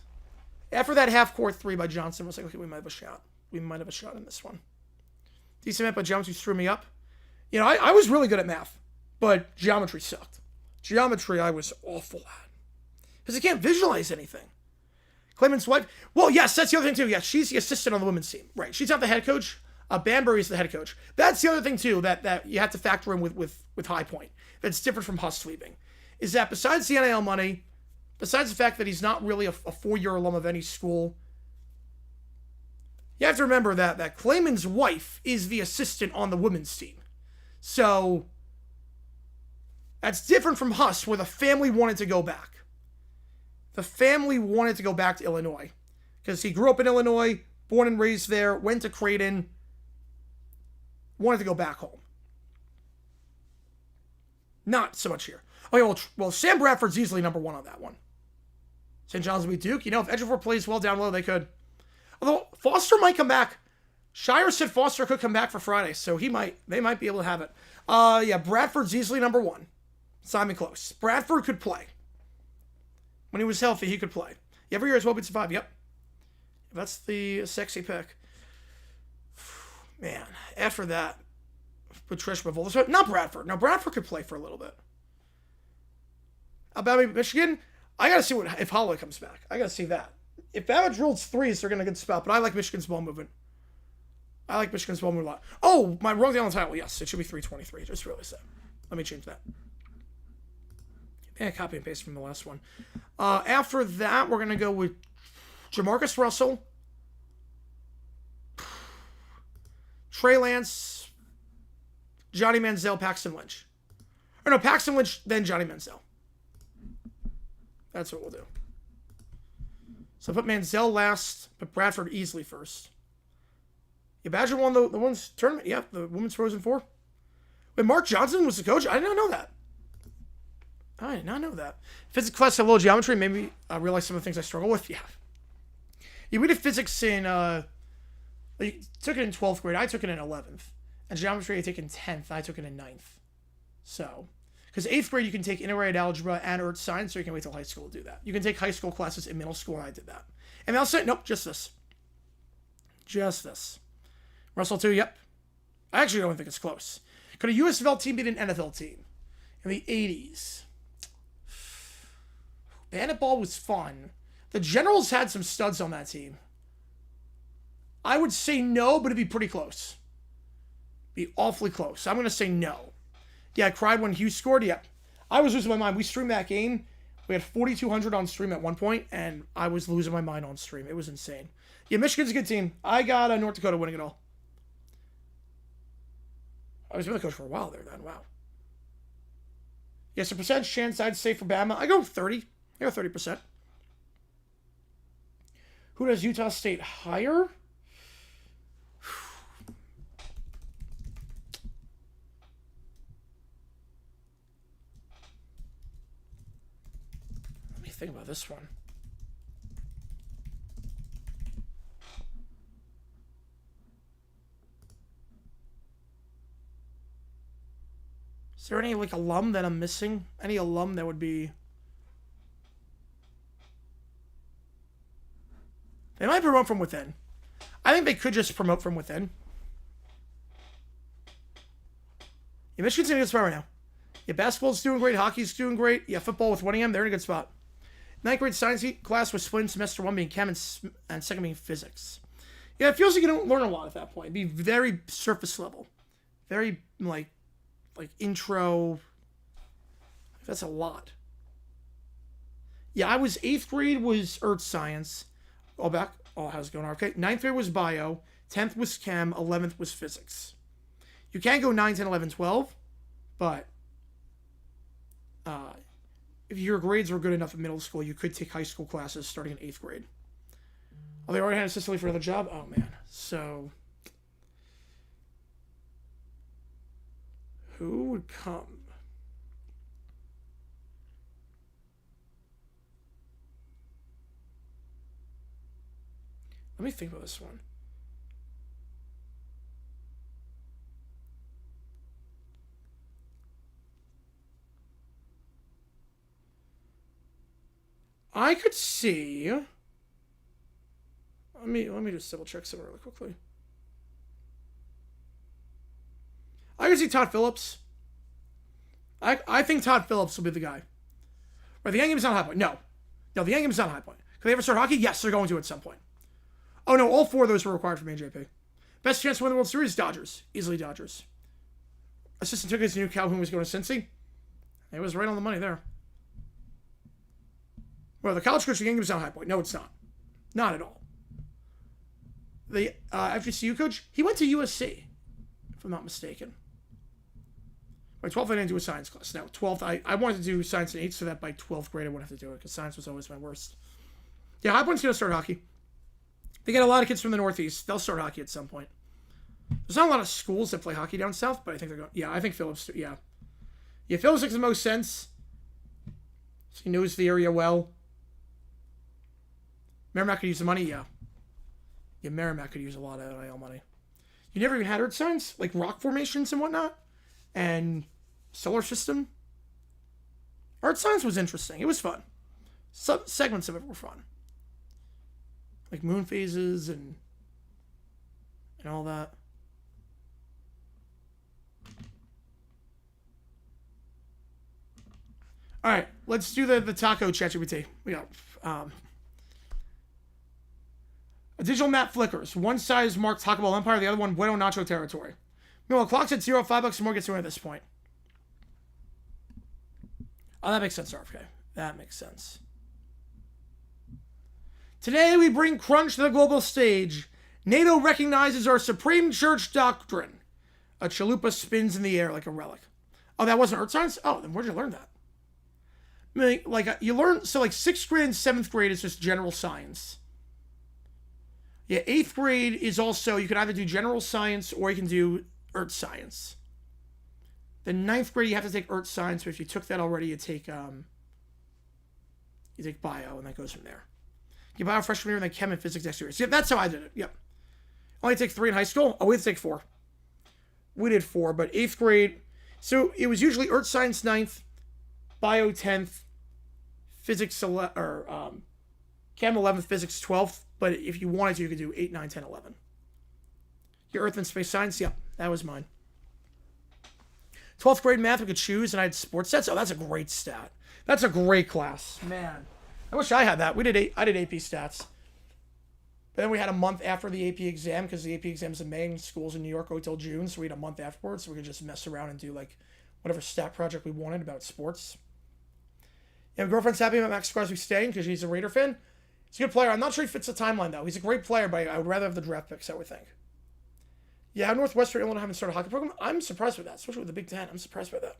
After that half-court three by Johnson, I was like, okay, we might have a shot. We might have a shot in this one. Decent math, but geometry threw me up. You know, I was really good at math, but geometry sucked. Geometry, I was awful at. Because I can't visualize anything. Clayman's wife. Well, yes, that's the other thing, too. Yes, she's the assistant on the women's team. Right. She's not the head coach. Banbury's the head coach. That's the other thing, too, that you have to factor in with High Point. That's different from Huss leaving. Is that besides the NIL money, besides the fact that he's not really a 4-year alum of any school, you have to remember that Clayman's wife is the assistant on the women's team. So, that's different from Huss, where the family wanted to go back. The family wanted to go back to Illinois. Because he grew up in Illinois, born and raised there, went to Creighton, wanted to go back home. Not so much here. Okay, well, Sam Bradford's easily number one on that one. St. John's will beat Duke. You know, if Ejiofor plays well down low, they could. Although, Foster might come back. Shire said Foster could come back for Friday, so they might be able to have it. Yeah, Bradford's easily number one. Simon Close. Bradford could play. When he was healthy, he could play. Every year as well beats 5. Yep. That's the sexy pick. Man, after that, Patricia Bavola. Not Bradford. Now, Bradford could play for a little bit. Alabama, Michigan, I got to see if Holloway comes back. I got to see that. If Bama drills threes, they're going to get spot, but I like Michigan's ball movement. I like Michigan's ball movement a lot. Oh, my wrong down the title. Yes, it should be 323. Just realized that. Let me change that. Yeah, copy and paste from the last one. After that, we're going to go with Jamarcus Russell, Trey Lance, Johnny Manziel, Paxton Lynch. Or no, Paxton Lynch, then Johnny Manziel. That's what we'll do. So put Manziel last, but Bradford easily first. Yeah, Badger won the women's tournament. Yeah, the women's Frozen Four. Wait, Mark Johnson was the coach? I did not know that. I did not know that. Physics class had low geometry. Made me realize some of the things I struggle with. Yeah. Yeah, we did physics in, like, took it in 12th grade. I took it in 11th. And geometry I took in 10th. I took it in 9th. So, because 8th grade you can take integrated algebra and earth science, so you can wait till high school to do that. You can take high school classes in middle school, and I did that. And I'll say, nope, just this. Just this. Russell 2, yep. I actually don't think it's close. Could a USFL team beat an NFL team in the 80s? Bandit ball was fun. The Generals had some studs on that team. I would say no, but it'd be pretty close. Be awfully close. I'm going to say no. Yeah, I cried when Hughes scored. Yeah. I was losing my mind. We streamed that game. We had 4,200 on stream at one point, and I was losing my mind on stream. It was insane. Yeah, Michigan's a good team. I got North Dakota winning it all. I was been the coach for a while there then. Wow. Yes, a percentage chance I'd say for Bama. I go 30. I go 30%. Who does Utah State hire? Let me think about this one. Is there any, like, alum that I'm missing? Any alum that would be... They might promote from within. I think they could just promote from within. Yeah, Michigan's in a good spot right now. Yeah, basketball's doing great. Hockey's doing great. Yeah, football with Winningham, they're in a good spot. Ninth grade science class was split in semester 1 being chem and second being physics. Yeah, it feels like you don't learn a lot at that point. It'd be very surface level. Very, like intro. That's a lot. Yeah, I was 8th grade was earth science. All back. Oh, how's it going? Okay. 9th grade was bio. 10th was chem. 11th was physics. You can't go 9, 10, 11, 12. But if your grades were good enough in middle school, you could take high school classes starting in 8th grade. Oh, they already had a sister leave for another job? Oh, man. So, who would come? Let me think about this one. I could see. Let me just double check something really quickly. I could see Todd Phillips. I think Todd Phillips will be the guy. Right, the Young Game's not High Point. No, the Young Game's not High Point. Could they ever start hockey? Yes, they're going to at some point. Oh no, all 4 of those were required from AJP. Best chance to win the World Series? Dodgers. Easily Dodgers. Assistant took his new Calhoun was going to Cincy. It was right on the money there. Well, the college coach of the Young Game's not High Point. No, it's not. Not at all. The FGCU coach, he went to USC, if I'm not mistaken. By 12th, I didn't do a science class. Now, 12th, I wanted to do science in 8th, so that by 12th grade, I wouldn't have to do it, because science was always my worst. Yeah, High Point's going to start hockey. They get a lot of kids from the Northeast. They'll start hockey at some point. There's not a lot of schools that play hockey down south, but I think they're going. Yeah, I think Phillips. Yeah, Phillips makes the most sense. He knows the area well. Merrimack could use the money. Yeah, Merrimack could use a lot of NIL money. You never even had earth science, like rock formations and whatnot, and solar system. Earth science was interesting. It was fun. Some segments of it were fun. Like moon phases and all that. All right, let's do the taco ChatGPT. We got a digital map flickers. One side is marked Taco Bell Empire, the other one Bueno Nacho territory. Meanwhile, clock's at $0, $5 more gets away at this point. Oh, that makes sense, RFK. That makes sense. Today we bring crunch to the global stage. NATO recognizes our Supreme Church doctrine. A chalupa spins in the air like a relic. Oh, that wasn't earth science? Oh, then where'd you learn that? I mean, like, you learn, so like 6th grade and 7th grade is just general science. Yeah, 8th grade is also, you can either do general science or you can do earth science. Then 9th grade, you have to take earth science, but if you took that already, you take bio, and that goes from there. You bio freshman year, and then chem and physics next year. So, yeah, that's how I did it. Yep. Only take 3 in high school. Oh, we had to take 4. We did 4, but 8th grade. So it was usually earth science 9th, bio 10th, physics chem 11th, physics 12th. But if you wanted to, you could do 8, 9, 10, 11. Your earth and space science, yep, that was mine. 12th grade math, we could choose, and I had sports sets. Oh, that's a great stat. That's a great class. Man, I wish I had that. I did AP stats. But then we had a month after the AP exam, because the AP exam's in May and schools in New York go till June, so we had a month afterwards, so we could just mess around and do like whatever stat project we wanted about sports. Yeah, my girlfriend's happy about Max Crosby staying because she's a Raider fan. He's a good player. I'm not sure he fits the timeline, though. He's a great player, but I would rather have the draft picks, I would think. Yeah, Northwestern Illinois haven't started a hockey program. I'm surprised with that, especially with the Big Ten. I'm surprised by that.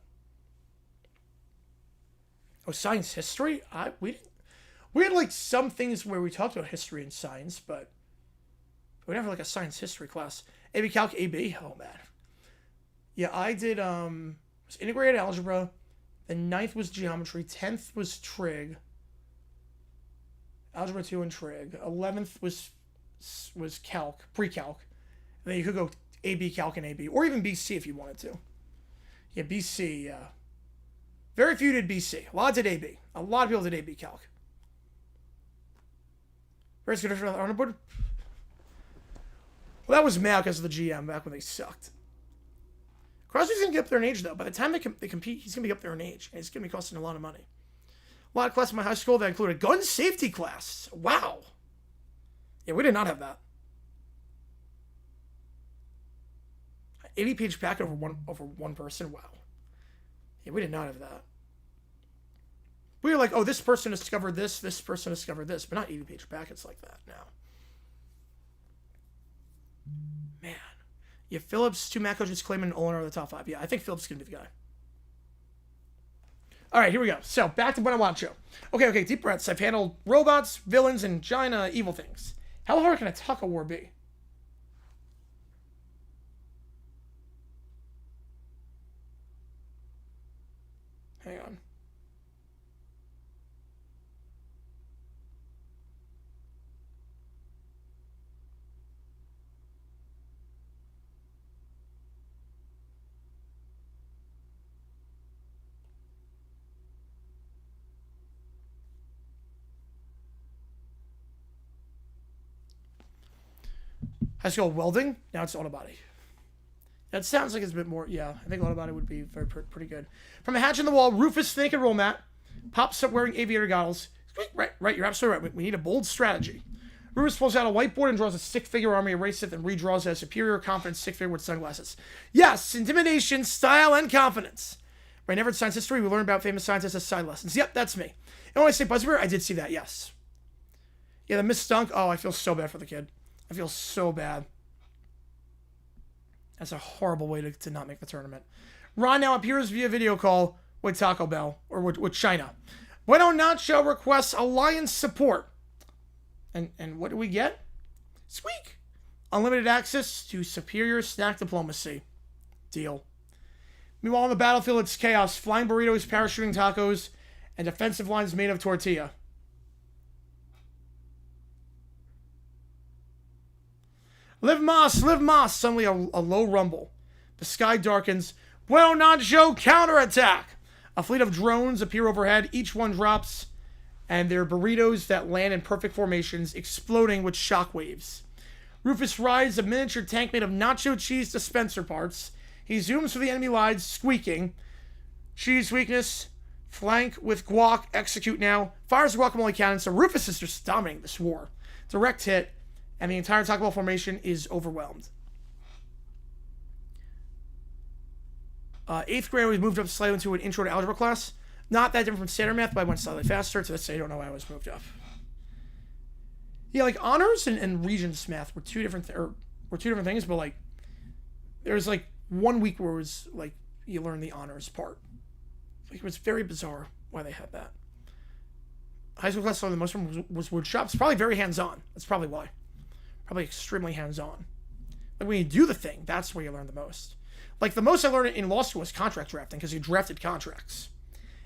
Oh, science history? We had like some things where we talked about history and science, but we never like a science history class. AB Calc, AB. Oh man. Yeah, I did. It was integrated algebra. The 9th was geometry. 10th was trig. Algebra 2 and trig. 11th was calc, pre-calc. And then you could go AB calc and AB, or even BC if you wanted to. Yeah, BC. Very few did BC. A lot did AB. A lot of people did AB calc. Where's good on the board? Well, that was mad because of the GM back when they sucked. Crosby's going to get up there in age, though. By the time they compete, he's going to be up there in age. And it's going to be costing a lot of money. A lot of classes in my high school that included gun safety class. Wow. Yeah, we did not have that. 80-page packet over one person. Wow. Yeah, we did not have that. We were like, oh, this person discovered this person discovered this, but not 80-page packets like that now. Man. Yeah, Phillips, 2 Mac coaches claiming Olin are the top 5. Yeah, I think Phillips is going to be the guy. All right, here we go. So, back to What I Want Show. Okay, deep breaths. I've handled robots, villains, and China evil things. How hard can a taco war be? Hang on. High school welding. Now it's auto body. That sounds like it's a bit more. Yeah, I think auto body would be pretty good. From a hatch in the wall, Rufus naked roll mat pops up wearing aviator goggles. Right. You're absolutely right. We need a bold strategy. Rufus pulls out a whiteboard and draws a stick-figure army, erases it, and redraws a superior confidence stick-figure with sunglasses. Yes, intimidation, style, and confidence. Right, never in science history, we learn about famous scientists as side lessons. Yep, that's me. And when I say Buzzbear, I did see that, yes. Yeah, the Miss Dunk. Oh, I feel so bad for the kid. I feel so bad. That's a horrible way to not make the tournament. Ron now appears via video call with Taco Bell, or with China. Bueno Nacho requests alliance support. And what do we get? Squeak! Unlimited access to superior snack diplomacy. Deal. Meanwhile, on the battlefield, it's chaos. Flying burritos, parachuting tacos, and defensive lines made of tortilla. Live Moss! Suddenly a low rumble. The sky darkens. Bueno Nacho counterattack! A fleet of drones appear overhead. Each one drops, and they're burritos that land in perfect formations, exploding with shockwaves. Rufus rides a miniature tank made of nacho cheese dispenser parts. He zooms for the enemy lines, squeaking. Cheese weakness. Flank with guac. Execute now. Fires guacamole cannon, so Rufus is just dominating this war. Direct hit, and the entire Taco Bell formation is overwhelmed. 8th grade, we moved up slightly into an intro to algebra class. Not that different from standard math, but I went slightly faster. To this day, I don't know why I was moved up. Yeah, like honors and Regents math were two different things, but like there was like 1 week where it was like you learn the honors part. Like it was very bizarre why they had that. High school class, the most of them was wood shops. Probably very hands-on. That's probably why. Probably extremely hands-on. Like when you do the thing, that's where you learn the most. Like the most I learned in law school was contract drafting because you drafted contracts.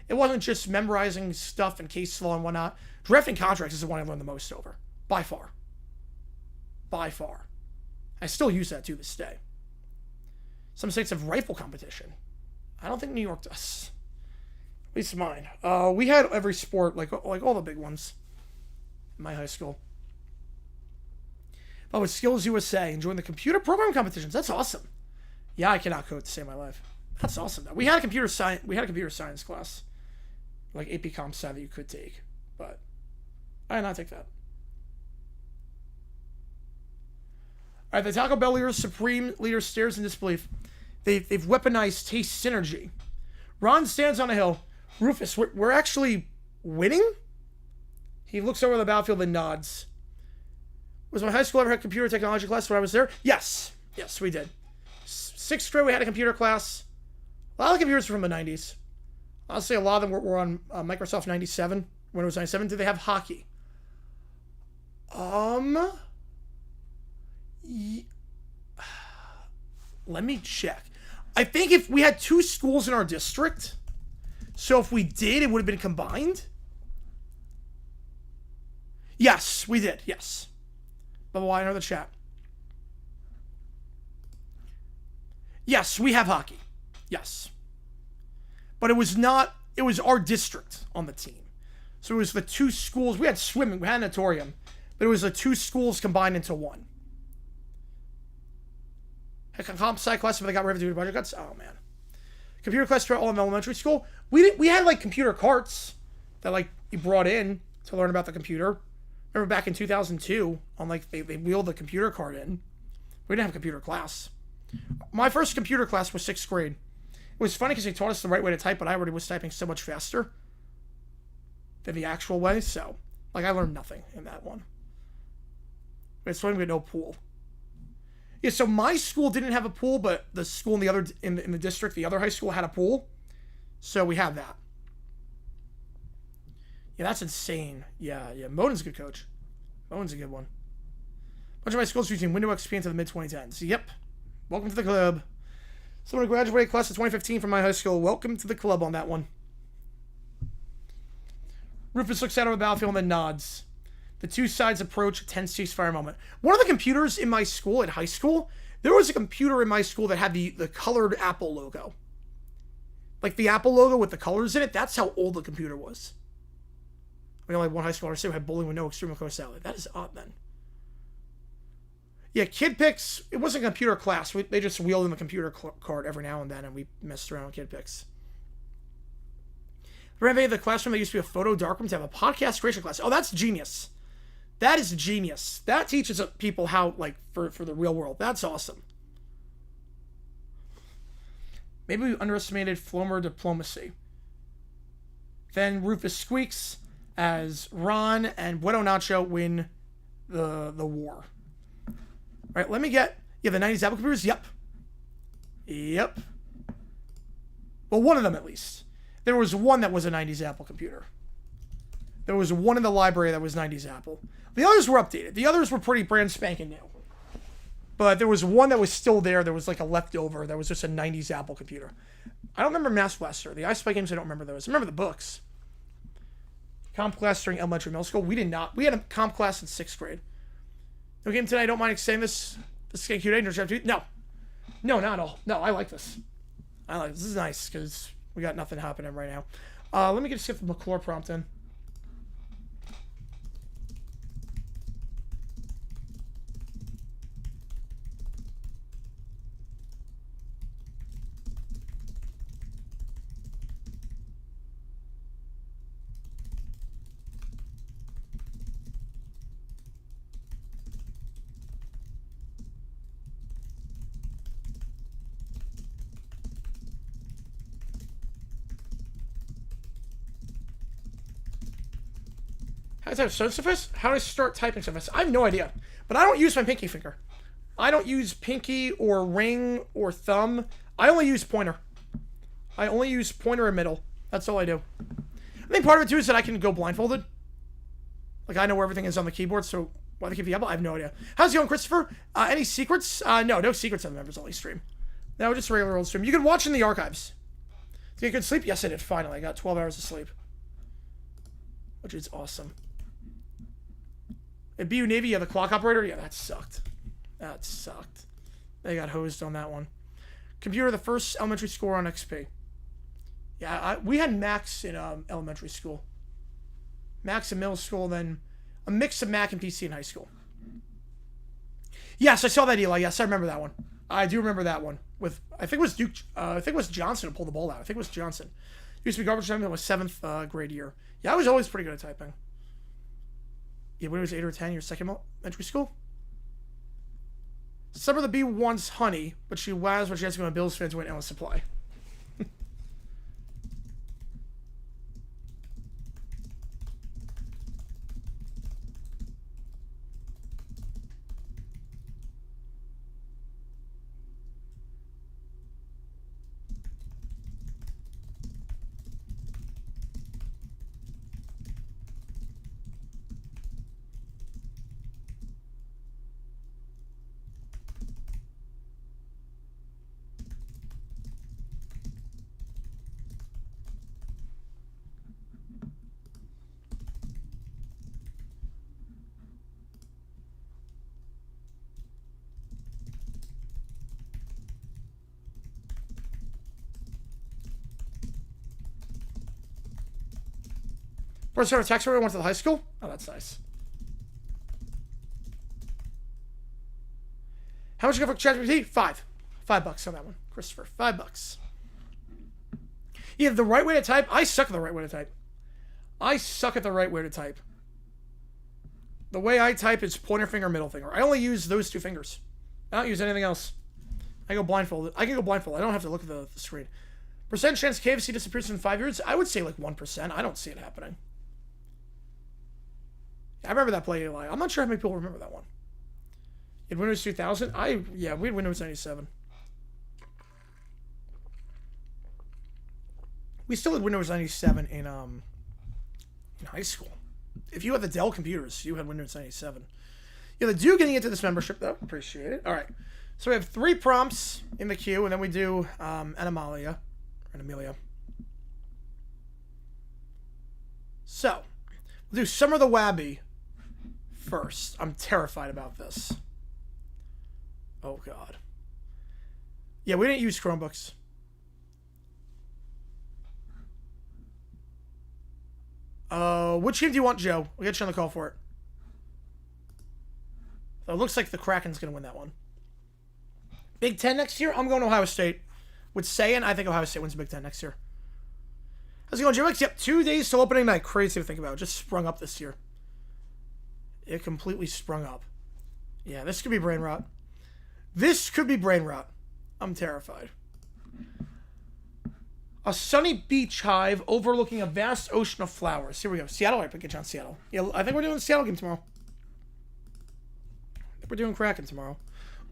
It wasn't just memorizing stuff and case law and whatnot. Drafting contracts is the one I learned the most over. By far. By far. I still use that to this day. Some states have rifle competition. I don't think New York does. At least mine. We had every sport, like all the big ones in my high school. Oh, with Skills USA and join the computer program competitions. That's awesome. Yeah, I cannot code to save my life. That's awesome. We had a computer science class, like AP Comp Sci that you could take, but I did not take that. All right, the Taco Bell leader, Supreme Leader stares in disbelief. They've weaponized taste synergy. Ron stands on a hill. Rufus, we're actually winning? He looks over the battlefield and nods. Was my high school ever had computer technology class when I was there? Yes. Yes, we did. 6th grade, we had a computer class. A lot of computers were from the 90s. Honestly, a lot of them were on Microsoft 97. Windows 97. Did they have hockey? Let me check. I think if we had 2 schools in our district, so if we did, it would have been combined. Yes, we did. Yes. Bubble I know the chat. Yes, we have hockey. Yes. But it was our district on the team. So it was the 2 schools. We had swimming, we had an auditorium, but it was the 2 schools combined into one. Comp sci class, but they got rid of the budget cuts. Oh man. Computer class throughout all of elementary school. We had like computer carts that like you brought in to learn about the computer. Remember back in 2002 on like they wheeled the computer cart in. We didn't have a computer class. My first computer class was 6th grade. It was funny because they taught us the right way to type, but I already was typing so much faster than the actual way. So like I learned nothing in that one. But it's funny we had no pool. Yeah, so my school didn't have a pool, but the school in the other in the district, the other high school had a pool, so we had that. Yeah, that's insane. Yeah. Moden's a good coach. Moden's a good one. A bunch of my schools using Windows XP into the mid-2010s. Yep. Welcome to the club. Someone who graduated class of 2015 from my high school. Welcome to the club on that one. Rufus looks out of the battlefield and then nods. The 2 sides approach a tense ceasefire moment. One of the computers in my school, in high school, there was a computer in my school that had the colored Apple logo. Like the Apple logo with the colors in it. That's how old the computer was. We only had one high school who had bowling with no extreme course salad. That is odd, then. Yeah, Kid Picks, it wasn't a computer class. They just wheeled in the computer cart every now and then, and we messed around with Kid Picks. Renovated the classroom. There used to be a photo darkroom to have a podcast creation class. Oh, that's genius. That is genius. That teaches people how, like, for the real world. That's awesome. Maybe we underestimated Flomer diplomacy. Then Rufus squeaks as Ron and Buedo Nacho win the war. All right, let me get... Yeah, the 90s Apple computers? Yep. Well, one of them, at least. There was one that was a 90s Apple computer. There was one in the library that was 90s Apple. The others were updated. The others were pretty brand spanking new. But there was one that was still there. There was like a leftover. That was just a 90s Apple computer. I don't remember Mass Blaster. The iSpy games, I don't remember those. I remember the books. Comp class during elementary middle school. We did not. We had a comp class in 6th grade. No game today. I don't mind extending this. This is getting cute. No. No, not at all. No, I like this. This is nice because we got nothing happening right now. Let me just get the McClure prompt in. How does that surface? How do I start typing surface? I have no idea. But I don't use my pinky finger. I don't use pinky or ring or thumb. I only use pointer. I only use pointer and middle. That's all I do. I think part of it too is that I can go blindfolded. Like I know where everything is on the keyboard, so why they keep the apple? I have no idea. How's it going, Christopher? Any secrets? No secrets on the members only stream. No, just a regular old stream. You can watch in the archives. Did you get good sleep? Yes, I did. Finally, I got 12 hours of sleep. Which is awesome. And BU Navy, yeah, the clock operator? Yeah, that sucked. They got hosed on that one. Computer, the first elementary school on XP. Yeah, we had Macs in elementary school. Macs in middle school, then a mix of Mac and PC in high school. Yes, I saw that, Eli. Yes, I remember that one. I do remember that one. With I think it was Duke. I think it was Johnson who pulled the ball out. I think it was Johnson. Used to be garbage time in my 7th grade year. Yeah, I was always pretty good at typing. Yeah, when it was 8 or 10, your second elementary school. Summer the Bee wants honey, but she was when she has to go to Bill's fans went endless supply. First ever tax went to the high school? Oh, that's nice. How much you got for ChatGPT? $5 on that one. Christopher, $5. Yeah, the right way to type. I suck at the right way to type. I suck at the right way to type. The way I type is pointer finger, middle finger. I only use those two fingers. I don't use anything else. I go blindfolded. I can go blindfolded. I don't have to look at the screen. Percent chance KFC disappears in 5 years? I would say like 1%. I don't see it happening. I remember that play, Eli. I'm not sure how many people remember that one. In Windows 2000? Yeah, we had Windows 97. We still had Windows 97 in high school. If you had the Dell computers, you had Windows 97. Yeah, the Duke getting into this membership, though. Appreciate it. All right. So we have 3 prompts in the queue, and then we do Animalia. So, we'll do Summer the Wabby first. I'm terrified about this. Oh, God. Yeah, we didn't use Chromebooks. Which game do you want, Joe? We'll get you on the call for it. So it looks like the Kraken's going to win that one. Big Ten next year? I'm going to Ohio State. With saying, I think Ohio State wins the Big Ten next year. How's it going, Jimmy? Yep, 2 days till opening night. Crazy to think about. It just sprung up this year. It completely sprung up. Yeah, this could be brain rot. This could be brain rot. I'm terrified. A sunny beach hive overlooking a vast ocean of flowers. Here we go. Seattle. I pick it on Seattle. Yeah, I think we're doing the Seattle game tomorrow. I think we're doing Kraken tomorrow.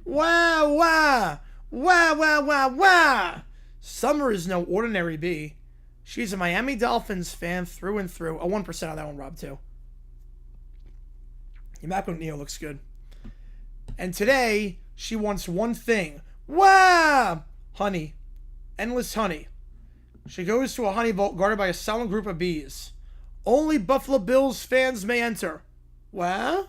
Wow, wow. Wow, wow, wow, wow. Summer is no ordinary bee. She's a Miami Dolphins fan through and through. A 1% on that one, Rob, too. Your map with Neo looks good. And today, she wants one thing. Wow! Honey. Endless honey. She goes to a honey vault guarded by a solemn group of bees. Only Buffalo Bills fans may enter. Wow?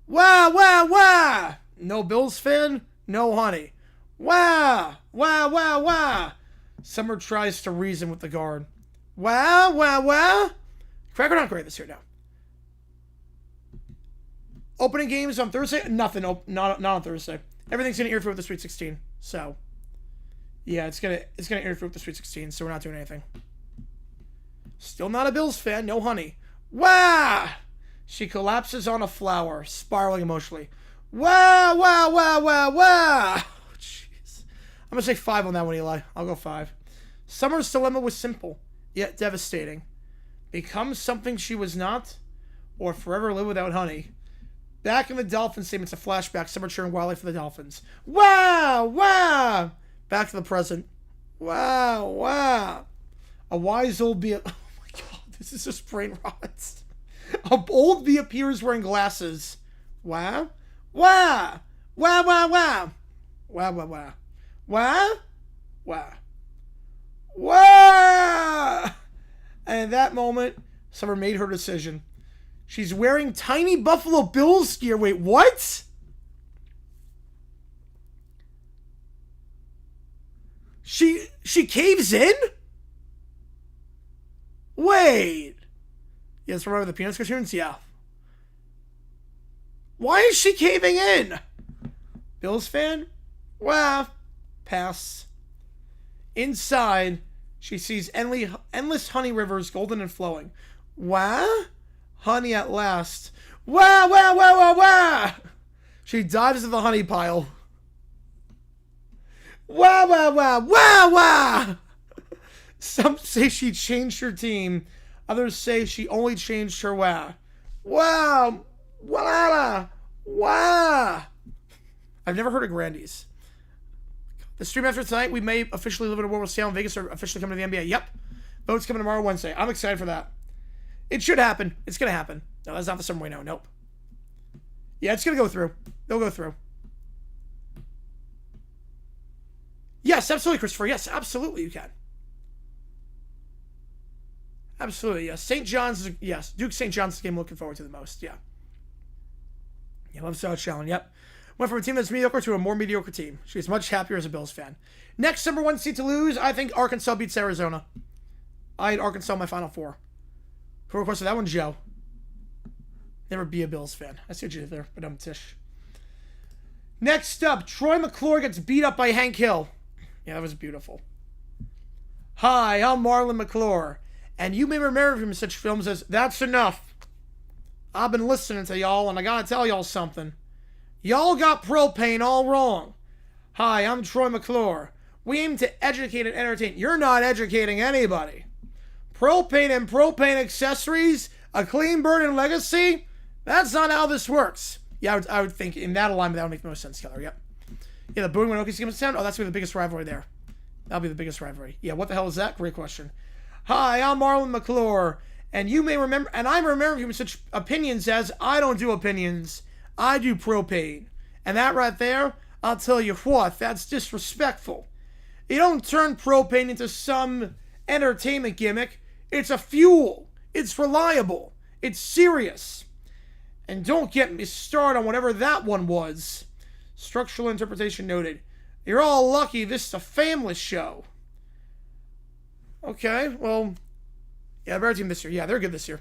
Wow, wow, wow! No Bills fan, no honey. Wow! Wow, wow, wow! Summer tries to reason with the guard. Wow, wow, wow! Cracker not great this year now. Opening games on Thursday? Nothing. Not on Thursday. Everything's gonna interfere with the Sweet 16. So, yeah, it's gonna interfere with the Sweet 16. So we're not doing anything. Still not a Bills fan. No honey. Wow! She collapses on a flower, spiraling emotionally. Wow! Wow! Wow! Wow! Wow! Oh, jeez. I'm gonna say 5 on that one, Eli. I'll go 5. Summer's dilemma was simple, yet devastating. Become something she was not, or forever live without honey. Back in the Dolphins statement, it's a flashback. Summer cheering wildly for the Dolphins. Wow! Wow! Back to the present. Wow! Wow! A wise old bee... Oh my God, this is just brain rot. A old bee appears wearing glasses. Wow! Wow! Wow! Wow! Wow! Wow! Wow! Wow! Wow! Wow! Wow! And at that moment, Summer made her decision. She's wearing tiny Buffalo Bills gear. Wait, what? She caves in? Wait. Yes, remember the Peanuts cartoons? Yeah. Why is she caving in? Bills fan? Wow. Pass. Inside, she sees endless honey rivers, golden and flowing. Wow. Honey at last. Wow, wow, wow, wow, wow! She dives into the honey pile. Wow, wow, wow, wow, wow! Some say she changed her team. Others say she only changed her wow. Wow! Wow! Wow! I've never heard of Grandy's. The stream after tonight, we may officially live in a world where Seattle and Vegas are officially coming to the NBA. Yep. Votes coming tomorrow, Wednesday. I'm excited for that. It should happen. It's going to happen. No, that's not the summer we know. Nope. Yeah, it's going to go through. They'll go through. Yes, absolutely, Christopher. Yes, absolutely you can. Absolutely, yes. St. John's, yes. Duke St. John's game I'm looking forward to the most, yeah. Yeah, love South Challenge, yep. Went from a team that's mediocre to a more mediocre team. She's much happier as a Bills fan. Next number 1 seed to lose, I think Arkansas beats Arizona. I had Arkansas in my Final Four. Who requested that one? Joe. Never be a Bills fan. I see what you did there, but I'm Tish. Next up, Troy McClure gets beat up by Hank Hill. Yeah, that was beautiful. Hi, I'm Marlon McClure, and you may remember from such films as That's Enough. I've been listening to y'all, and I gotta tell y'all something. Y'all got propane all wrong. Hi, I'm Troy McClure. We aim to educate and entertain. You're not educating anybody. Propane and propane accessories, a clean burn and legacy, that's not how this works. Yeah, I would think in that alignment that would make the most sense, Keller. Yep. Yeah, the booing when Okies comes to town. Oh, that's gonna be the biggest rivalry there. That'll be the biggest rivalry. Yeah, what the hell is that? Great question. Hi, I'm Marlon McClure, and you may remember, and I remember from such opinions as I don't do opinions, I do propane. And that right there, I'll tell you what, that's disrespectful. You don't turn propane into some entertainment gimmick. It's a fuel. It's reliable. It's serious. And don't get me started on whatever that one was. Structural interpretation noted. You're all lucky this is a family show. Okay, well, yeah, better team this year. Yeah, they're good this year.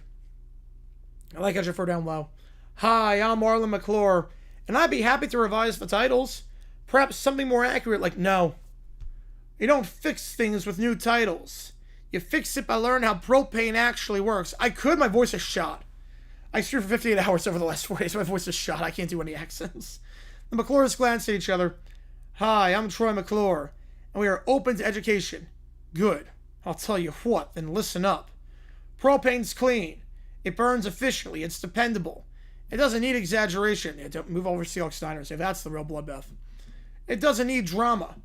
I like Edgefor down low. Hi, I'm Marlon McClure, and I'd be happy to revise the titles. Perhaps something more accurate, like no. You don't fix things with new titles. You fix it by learning how propane actually works. I could, my voice is shot. I streamed for 58 hours over the last 4 days, so my voice is shot. I can't do any accents. The McClures glance at each other. Hi, I'm Troy McClure, and we are open to education. Good. I'll tell you what, then listen up. Propane's clean. It burns efficiently. It's dependable. It doesn't need exaggeration. Don't move over to Seahawks Steiner and say that's the real bloodbath. It doesn't need drama.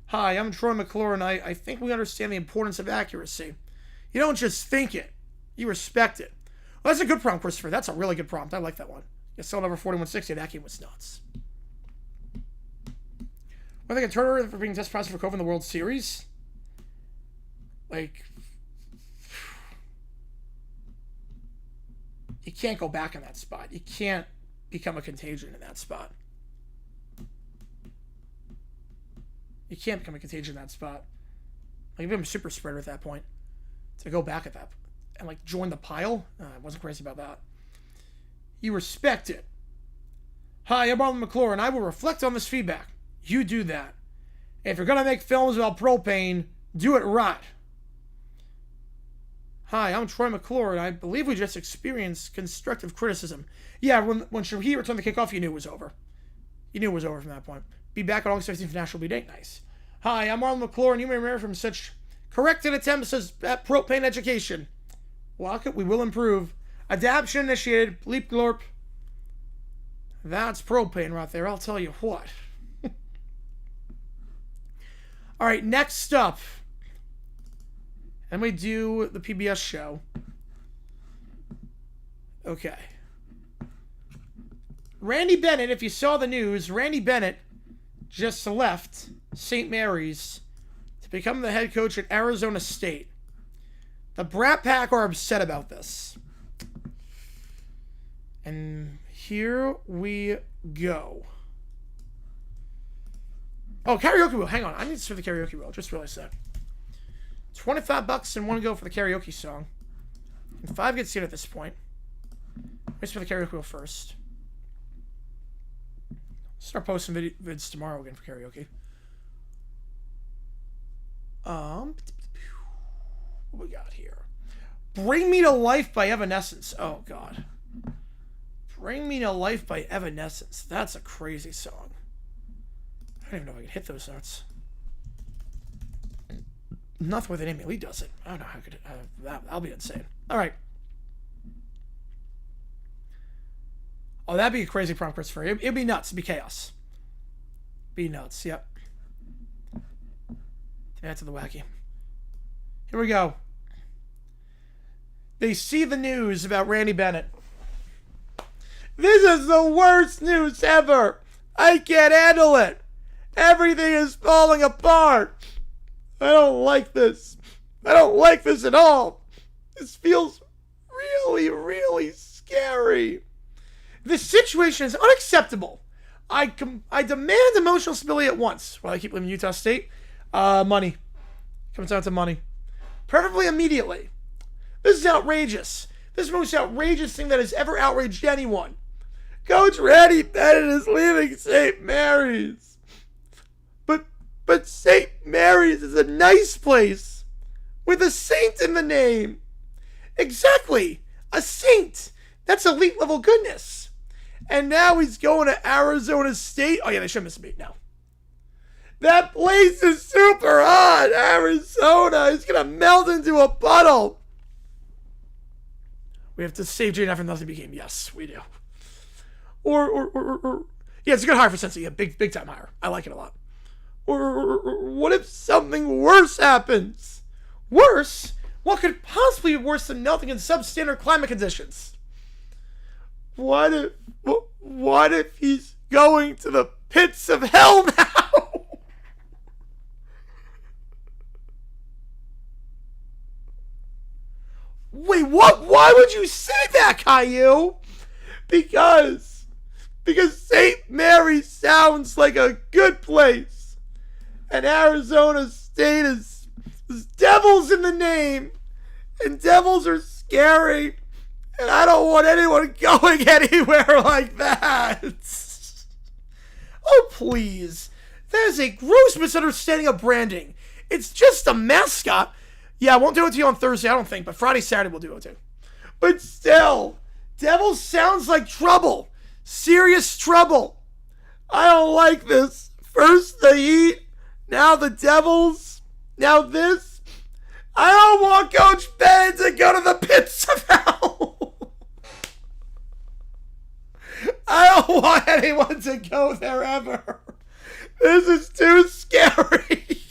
Hi, I'm Troy McClure, and I think we understand the importance of accuracy. You don't just think it. You respect it. Well, that's a good prompt, Christopher. That's a really good prompt. I like that one. Yeah, sold over 4160. That game was nuts. I think a Turner for being test process for Cove in the World Series. Like, you can't go back in that spot. You can't become a contagion in that spot. You can't become a contagion in that spot. Like, you've been a super spreader at that point. To go back at that and, like, join the pile? I wasn't crazy about that. You respect it. Hi, I'm Marlon McClure, and I will reflect on this feedback. You do that. If you're going to make films about propane, do it right. Hi, I'm Troy McClure, and I believe we just experienced constructive criticism. Yeah, when Shahi returned the kickoff, you knew it was over. You knew it was over from that point. Be back on August 15th for National Blue Day. Nice. Hi, I'm Marlon McClure, and you may remember from such corrected attempts at propane education. We will improve. Adaption initiated. Bleep glorp. That's propane right there. I'll tell you what. All right, next up. And we do the PBS show. Okay. Randy Bennett, if you saw the news, Randy Bennett just left St. Mary's to become the head coach at Arizona State. The Brat Pack are upset about this. And here we go. Oh, karaoke wheel. Hang on. I need to start the karaoke wheel. Just realized that. $25 and one go for the karaoke song. And 5 gets in at this point. Let's for the karaoke wheel first. Start posting vids tomorrow again for karaoke. What we got here? Bring Me to Life by Evanescence. Oh, God. Bring Me to Life by Evanescence. That's a crazy song. I don't even know if I can hit those notes. Nothing with an Amy Lee does it. I don't know how I could. That'll be insane. All right. Oh, that'd be a crazy prompt, Christopher. It'd be nuts. It'd be chaos. Be nuts. Yep. That's the wacky. Here we go. They see the news about Randy Bennett. This is the worst news ever. I can't handle it. Everything is falling apart. I don't like this. I don't like this at all. This feels really, really scary. This situation is unacceptable. I demand emotional stability at once. While I keep living in Utah State, money. Comes down to money. Preferably immediately. This is outrageous. This is the most outrageous thing that has ever outraged anyone. Coach Randy Bennett is leaving St. Mary's. But St. Mary's is a nice place with a saint in the name. Exactly. A saint. That's elite level goodness. And now he's going to Arizona State. Oh, yeah, they should miss a beat now. That place is super hot. Arizona is going to melt into a puddle. We have to save JG9 from nothing became. Yes, we do. Or yeah, it's a good hire for Cincy. Yeah, big time hire. I like it a lot. Or what if something worse happens? Worse? What could possibly be worse than melting in substandard climate conditions? What if he's going to the pits of hell now? Wait, what? Why would you say that, Caillou? Because St. Mary's sounds like a good place. And Arizona State is devils in the name. And devils are scary. And I don't want anyone going anywhere like that. Oh, please. That is a gross misunderstanding of branding. It's just a mascot. Yeah, I won't do it to you on Thursday, I don't think. But Friday, Saturday, we'll do it too. But still, devils sounds like trouble. Serious trouble. I don't like this. First the Heat. Now the Devils. Now this. I don't want Coach Bennett to go to the pits of hell. I don't want anyone to go there ever. This is too scary.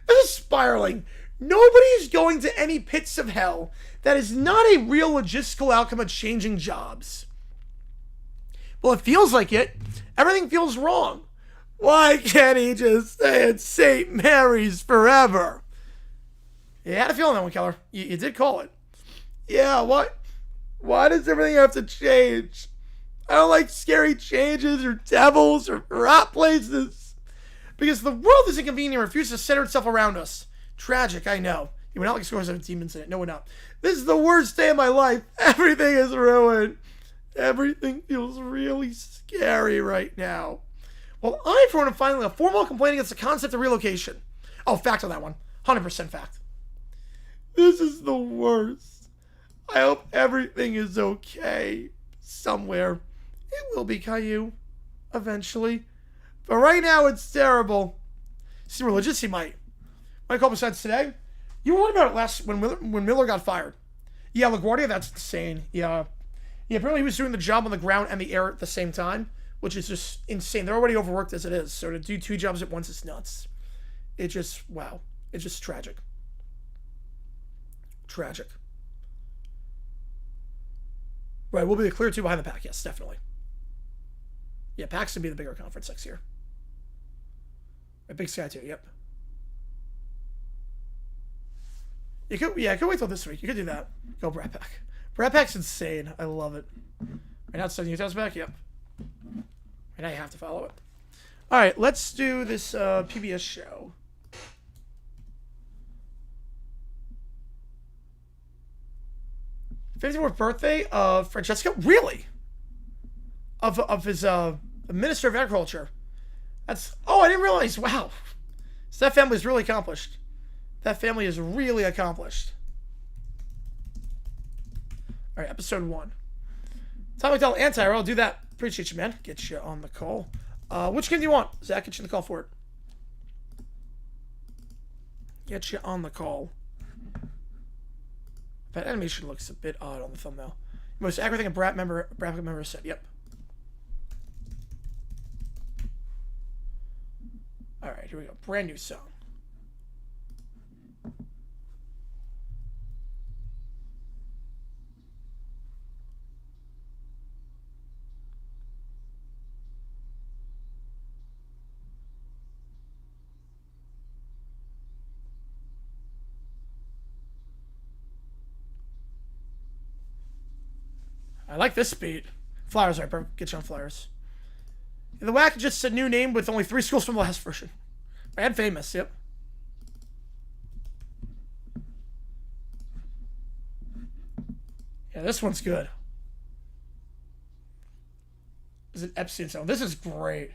This is spiraling. Nobody's going to any pits of hell. That is not a real logistical outcome of changing jobs. Well, it feels like it. Everything feels wrong. Why can't he just stay at St. Mary's forever? You had a feeling that one, Keller. You did call it. Yeah, what? Why does everything have to change? I don't like scary changes or devils or hot places. Because the world is inconvenient and refuses to center itself around us. Tragic, I know. You would not like scores of demons in it. No, we're not. This is the worst day of my life. Everything is ruined. Everything feels really scary right now. Well, I, for one, am filing a formal complaint against the concept of relocation. Oh, fact on that one. 100% fact. This is the worst. I hope everything is okay. Somewhere. It will be, Caillou. Eventually. But right now, it's terrible. See, religious, he might. My couple sides today. You were worried about it last when Miller got fired. Yeah, LaGuardia, that's insane. Yeah, apparently he was doing the job on the ground and the air at the same time, which is just insane. They're already overworked as it is, so to do two jobs at once is nuts. It just, wow. It's just tragic. Tragic. Right, we'll be the clear two behind the pack, yes, definitely. Yeah, PAC's going to be the bigger conference next year. A Big Sky too, yep. You could wait till this week. You could do that. Go Brat Pack. Brat Pack's insane. I love it. Right now it's sending Utah's back? Yep. Right now you have to follow it. Alright, let's do this PBS show. 54th birthday of Francesco? Really? Of his Minister of Agriculture. That's... Oh, I didn't realize. Wow. So that family's really accomplished. That family is really accomplished. All right, episode 1. Tom McDowell, anti-hero. I'll do that. Appreciate you, man. Get you on the call. Which game do you want? Zach, get you on the call for it. Get you on the call. That animation looks a bit odd on the thumbnail. Most accurate thing a Brat member said. Yep. All right, here we go. Brand new song. I like this beat. Flyers, right, bro? Get you on Flyers. The Whack is just a new name with only 3 schools from the last version. And famous, yep. Yeah, this one's good. This is an Epstein zone. This is great.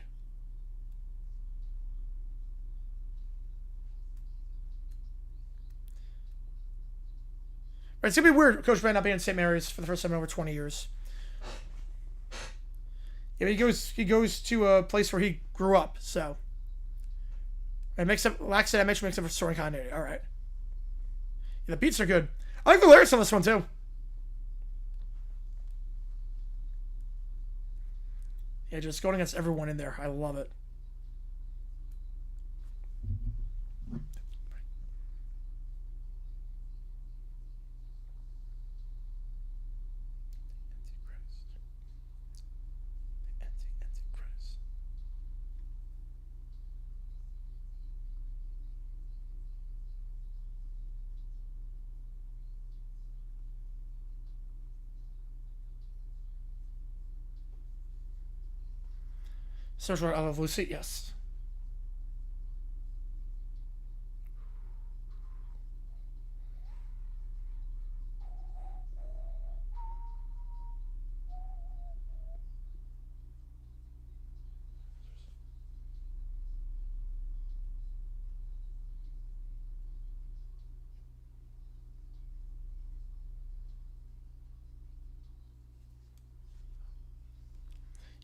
It's gonna be weird. Coach Brand not being in St. Mary's for the first time in over 20 years. Yeah, he goes to a place where he grew up, so it makes up. Like I said, makes up for story continuity. All right. Yeah, the beats are good. I like the lyrics on this one too. Yeah, just going against everyone in there. I love it. Search I Love Lucy, yes.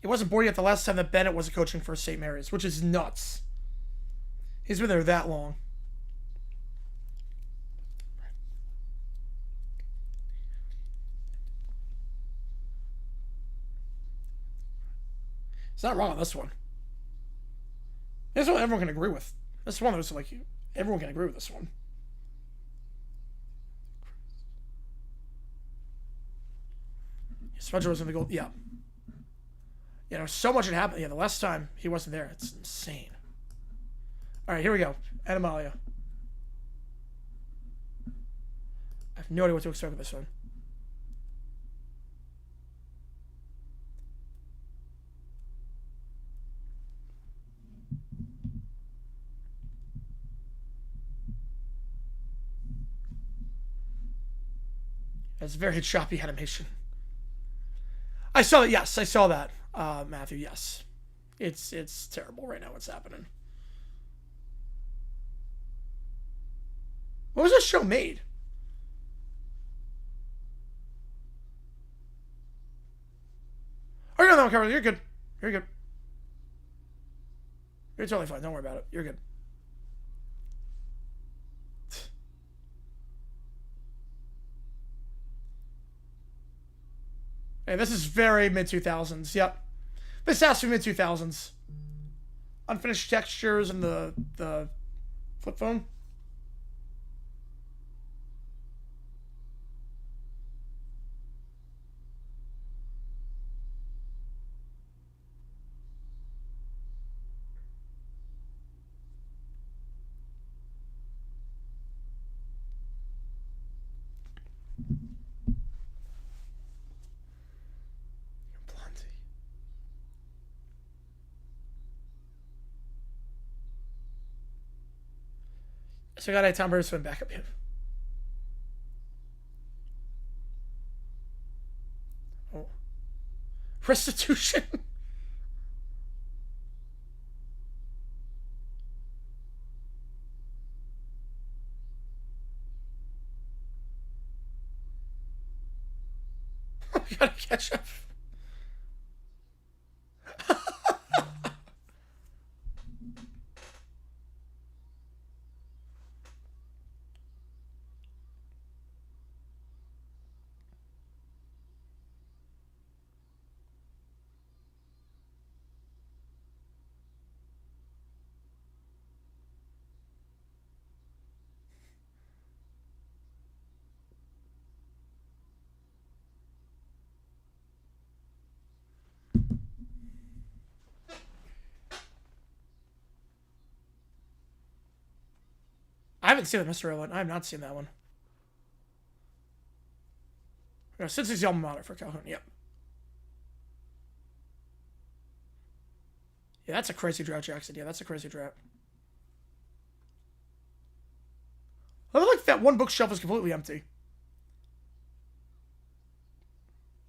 He wasn't born yet the last time that Bennett was coaching for St. Mary's, which is nuts. He's been there that long. He's not wrong on this one. This one everyone can agree with. This one was like everyone can agree with this one. Spencer was in the goal. Yeah. You know, so much had happened. Yeah, the last time he wasn't there. It's insane. All right, here we go. Animalia. I have no idea what to expect with this one. It's very choppy animation. I saw that. Yes, I saw that. Matthew, yes. It's terrible right now what's happening. What was this show made? Oh, you're not covered. You're good. You're good. You're totally fine. Don't worry about it. You're good. Hey, this is very mid-2000s. Yep. This has to be mid-2000s. Unfinished textures and the flip phone. So I got a Tom Brady swim back up here. Oh. Restitution. We gotta catch up. I haven't seen the Mr. one. I have not seen that one. Since he's the alma mater for Calhoun, yep. Yeah, that's a crazy drought, Jackson. Yeah, that's a crazy drought. I like that one bookshelf is completely empty.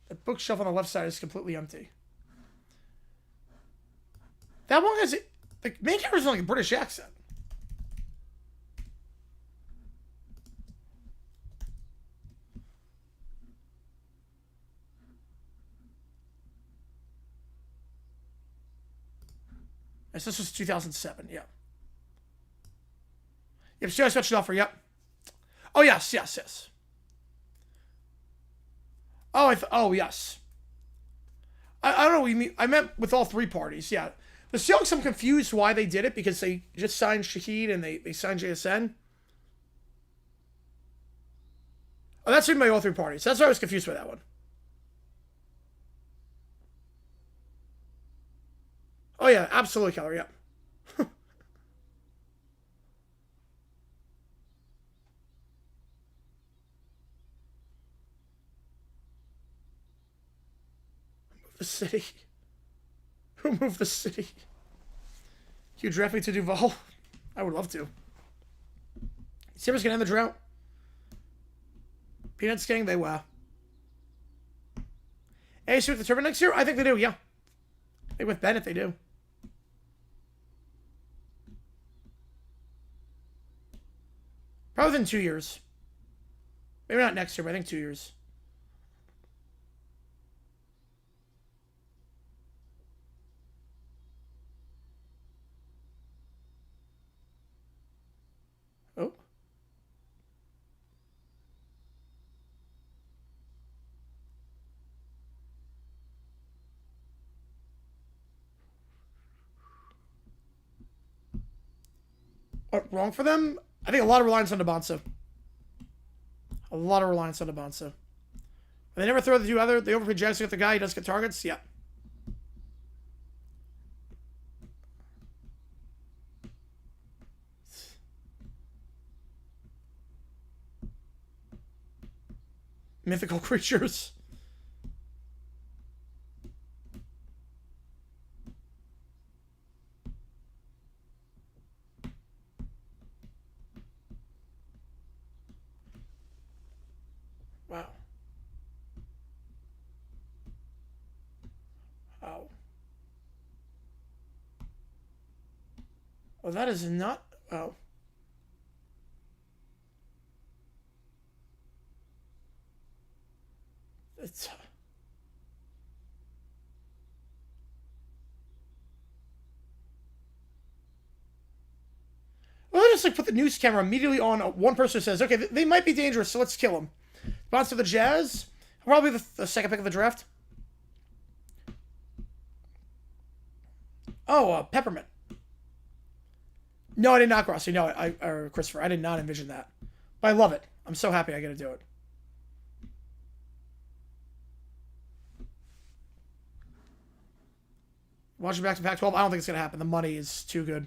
The bookshelf on the left side is completely empty. That one has the main character's like a British accent. Yes, this was 2007. Yeah. Yep, she has such an offer. Yep. Oh yes, yes, yes. Oh, oh yes. I don't know what you mean. I meant with all three parties. Yeah. The Seahawks, I'm confused why they did it because they just signed Shaheed and they signed JSN. Oh, that's by all three parties. That's why I was confused by that one. Oh yeah, absolutely, Keller. Yeah. The city. Who moved the city? You draft me to Duval? I would love to. Simmer's gonna end the drought. Peanuts gang, they will. ASU with the tournament next year? I think they do, yeah. I think with Bennett, they do. Probably within 2 years. Maybe not next year, but I think 2 years. Oh. Wrong for them? I think a lot of reliance on Dabonsa. A lot of reliance on Dabonsa. They never throw the two other. They overplay Jackson with the guy. He does get targets. Yeah. Mythical creatures. Wow. Oh. Oh, that is not... Oh. It's... Well, they just like put the news camera immediately on one person who says, okay, they might be dangerous, so let's kill them. Sponsor the Jazz. Probably the second pick of the draft. Oh, Peppermint. No, I did not, Grossi. No, or Christopher. I did not envision that. But I love it. I'm so happy I get to do it. Watching back to Pac-12, I don't think it's going to happen. The money is too good.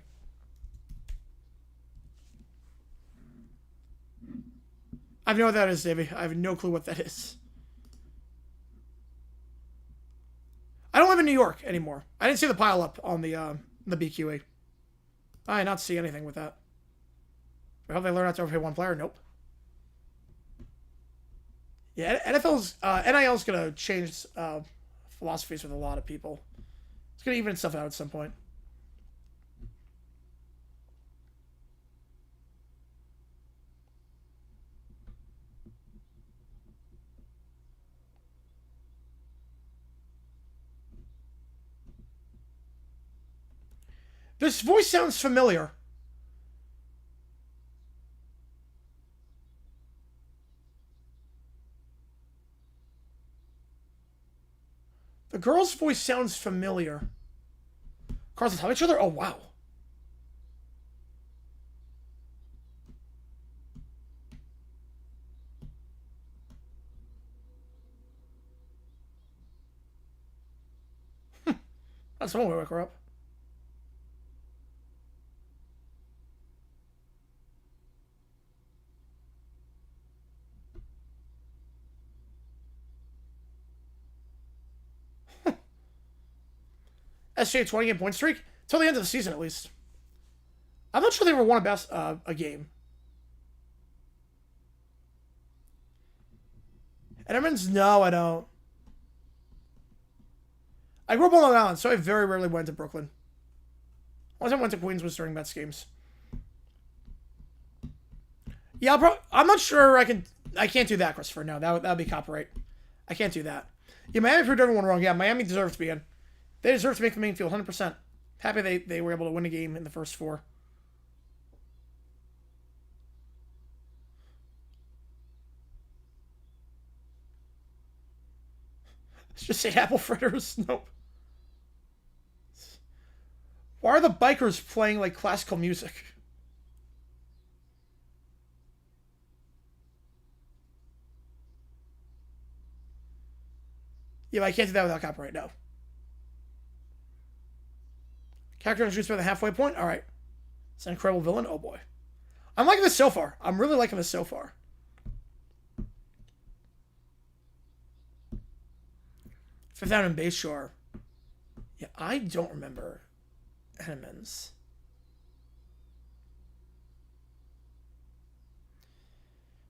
I have no idea what that is, Davey. I have no clue what that is. I don't live in New York anymore. I didn't see the pile up on the BQE. I did not see anything with that. I hope they learn not to overpay one player. Nope. Yeah, NFL's NIL's gonna change philosophies with a lot of people. It's gonna even itself out at some point. This voice sounds familiar. The girl's voice sounds familiar. Cars on top of each other? Oh, wow. That's one way to wake her up. SJ 20-game point streak? Till the end of the season, at least. I'm not sure they ever won a game. Edmonds? No, I don't. I grew up on Long Island, so I very rarely went to Brooklyn. Last time I went to Queens was during Mets games. Yeah, I'm not sure I can't do that, Christopher. No, that would be copyright. I can't do that. Yeah, Miami proved everyone wrong. Yeah, Miami deserves to be in. They deserve to make the main field, 100%. Happy they were able to win a game in the first 4. Let's just say apple fritters. Nope. Why are the bikers playing like classical music? Yeah, but I can't do that without copyright, no. Character introduced by the halfway point? Alright. It's an incredible villain? Oh boy. I'm liking this so far. I'm really liking this so far. Fifth Avenue Base Shore. Yeah, I don't remember Edmonds.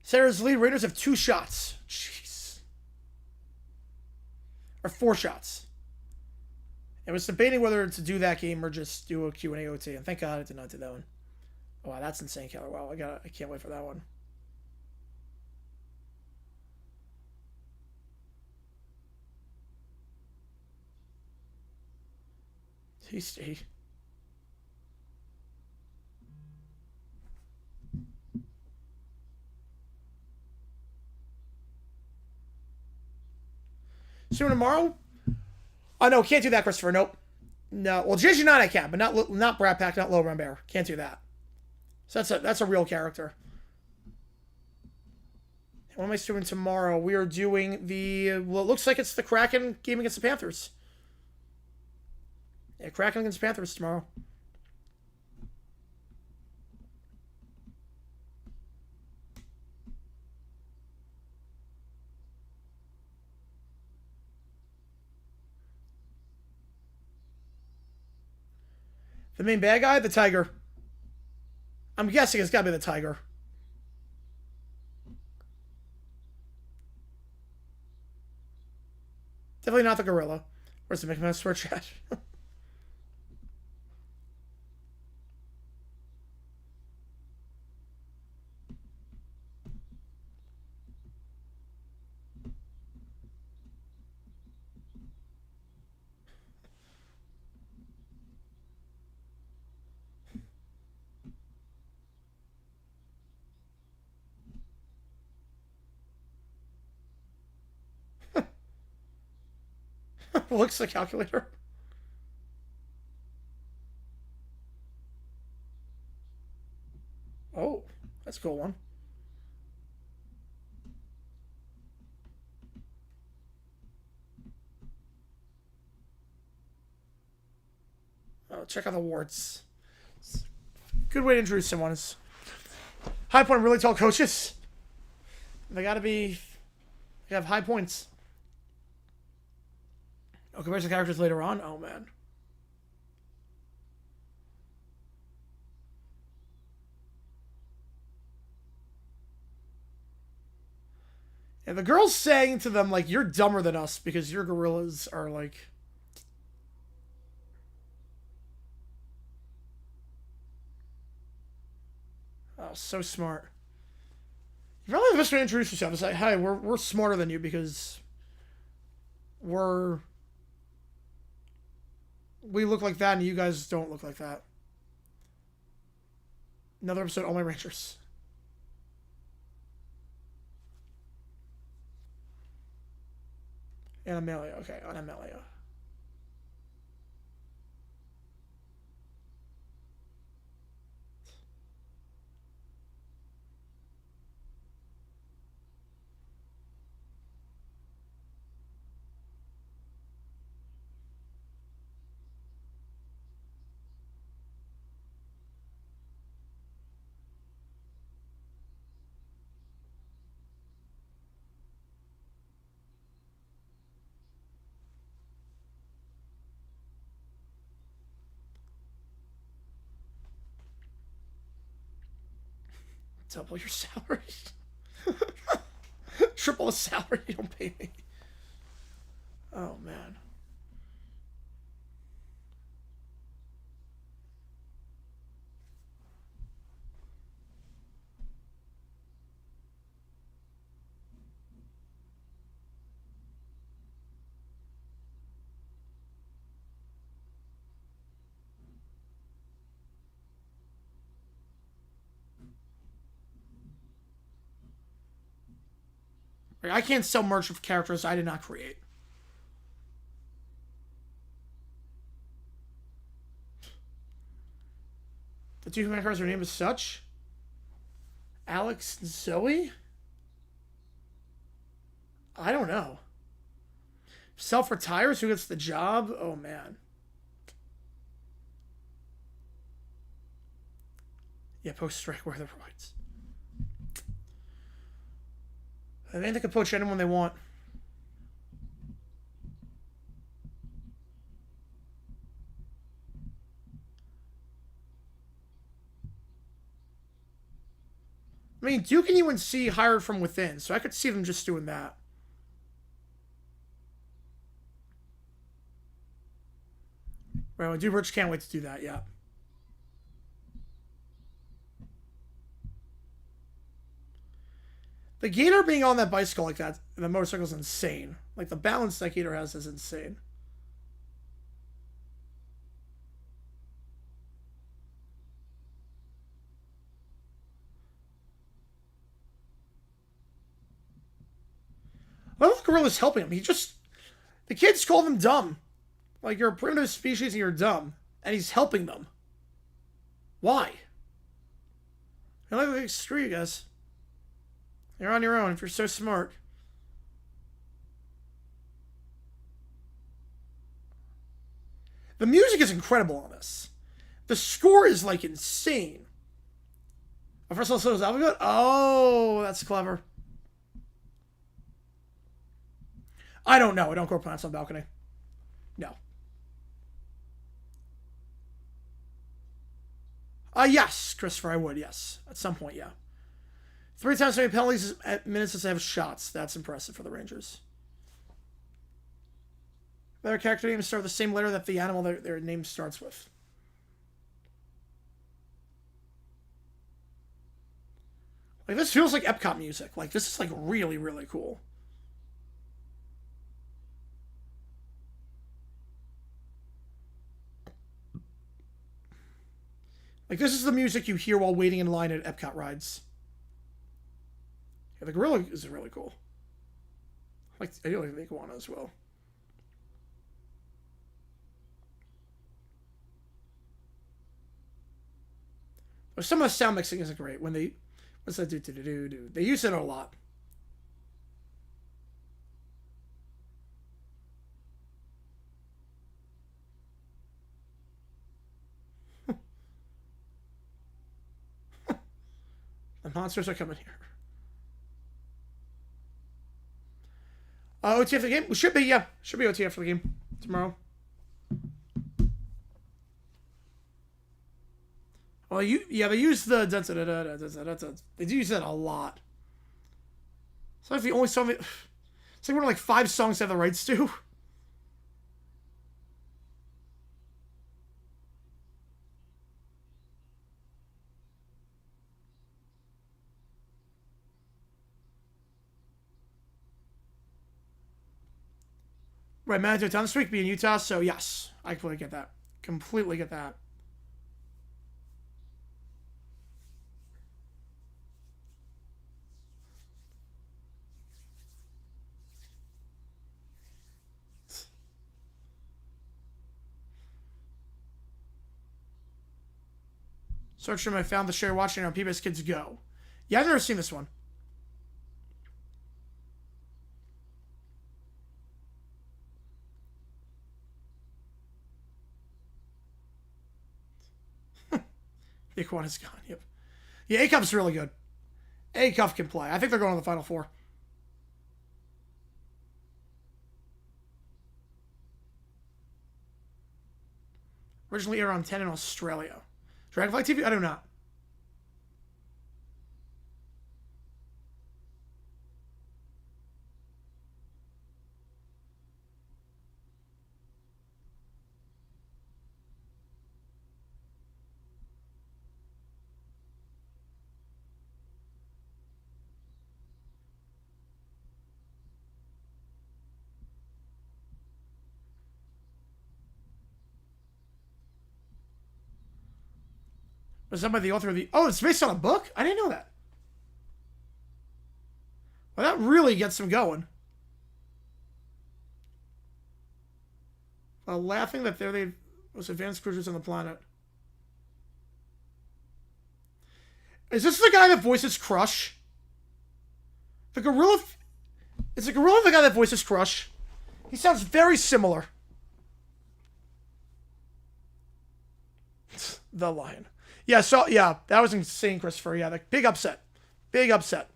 Sarah's lead. Raiders have 2 shots. Jeez. Or 4 shots. I was debating whether to do that game or just do a Q&A OT, and thank God I did not do that one. Oh, wow, that's insane, Keller. Wow, I can't wait for that one. Tasty. Soon tomorrow? Oh, no, can't do that, Christopher. Nope. No. Well, JG9 I can, but not Brat Pack, not Low Brown Bear. Can't do that. So that's a real character. What am I doing tomorrow? We are doing the... Well, it looks like it's the Kraken game against the Panthers. Yeah, Kraken against Panthers tomorrow. The main bad guy? The Tiger. I'm guessing it's gotta be the Tiger. Definitely not the Gorilla. Where's the McMahon Swear Chat? Looks like a calculator. Oh, that's a cool one. Oh, check out the warts. Good way to introduce someone is high point really tall coaches. They have high points. Oh, compared to characters later on? Oh, man. And the girl's saying to them, like, you're dumber than us because your gorillas are, like... Oh, so smart. You probably the best way to introduce yourself is like, hey, we're smarter than you because we look like that and you guys don't look like that. Another episode of All My Rangers. Animalia. Okay, Animalia. Double your salary. Triple the salary you don't pay me. Oh, man. Like, I can't sell merch of characters I did not create. The two human cards are named as such. Alex and Zoe? I don't know. Self-retires? Who gets the job? Oh, man. Yeah, post-strike where the roids. I think they can poach anyone they want. I mean, Duke and UNC hired from within, so I could see them just doing that. Right, well, Dude Rich can't wait to do that, yeah. The Gator being on that bicycle like that, the motorcycle is insane. Like, the balance that Gator has is insane. I don't think Gorilla's helping him. He just... The kids call them dumb. Like, you're a primitive species and you're dumb. And he's helping them. Why? Like, screw you guys. You're on your own if you're so smart. The music is incredible on this. The score is, like, insane. First of all, Alphabet? Oh, that's clever. I don't know. I don't grow plants on the balcony. No. Yes, Christopher, I would, yes. At some point, yeah. 3 times 20 penalties at minutes as they have shots. That's impressive for the Rangers. Their character names start with the same letter that the animal their name starts with. Like, this feels like Epcot music. Like, this is, like, really, really cool. Like, this is the music you hear while waiting in line at Epcot rides. Yeah, the gorilla is really cool. I do like the iguana as well. But some of the sound mixing isn't great. When they... What's that do? They use it a lot. The monsters are coming here. OTF for the game? We should be, yeah. Should be OTF for the game tomorrow. Well, they use the... They do use that a lot. So that's the only song... It's like one of like 5 songs they have the rights to. Right, Manitoba town this week, be in Utah, so yes, I completely get that. Completely get that. Search room, I found the show you're watching on PBS Kids Go. Yeah, I've never seen this one. The Iguana's gone, yep. Yeah, A-Cup's really good. A-Cup can play. I think they're going to the Final Four. Originally aired on 10 in Australia. Dragonfly TV? I do not. Was done by the author of the... Oh, it's based on a book? I didn't know that. Well, that really gets him going. Laughing that they're the most advanced creatures on the planet. Is this the guy that voices Crush? The gorilla... Is the gorilla the guy that voices Crush? He sounds very similar. The lion. Yeah, so, yeah, that was insane, Christopher. Yeah, like, big upset. Big upset.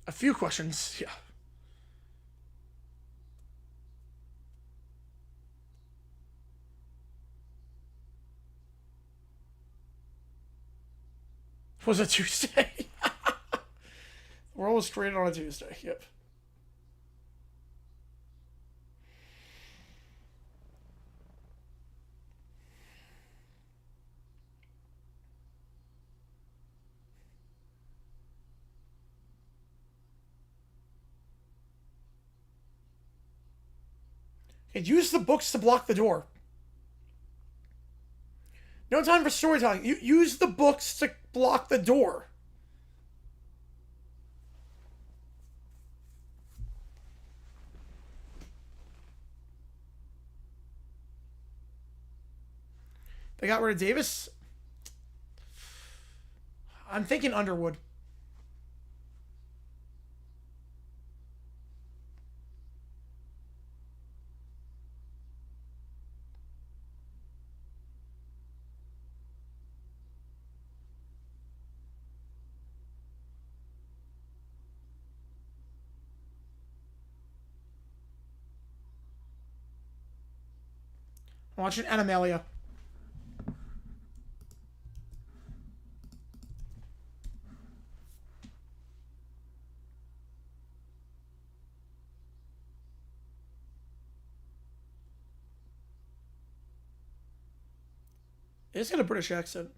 A few questions, yeah. Was it Tuesday? We're almost created on a Tuesday, yep. And use the books to block the door. No time for storytelling. You use the books to block the door. They got rid of Davis. I'm thinking Underwood. I'm watching Animalia. It's got a British accent.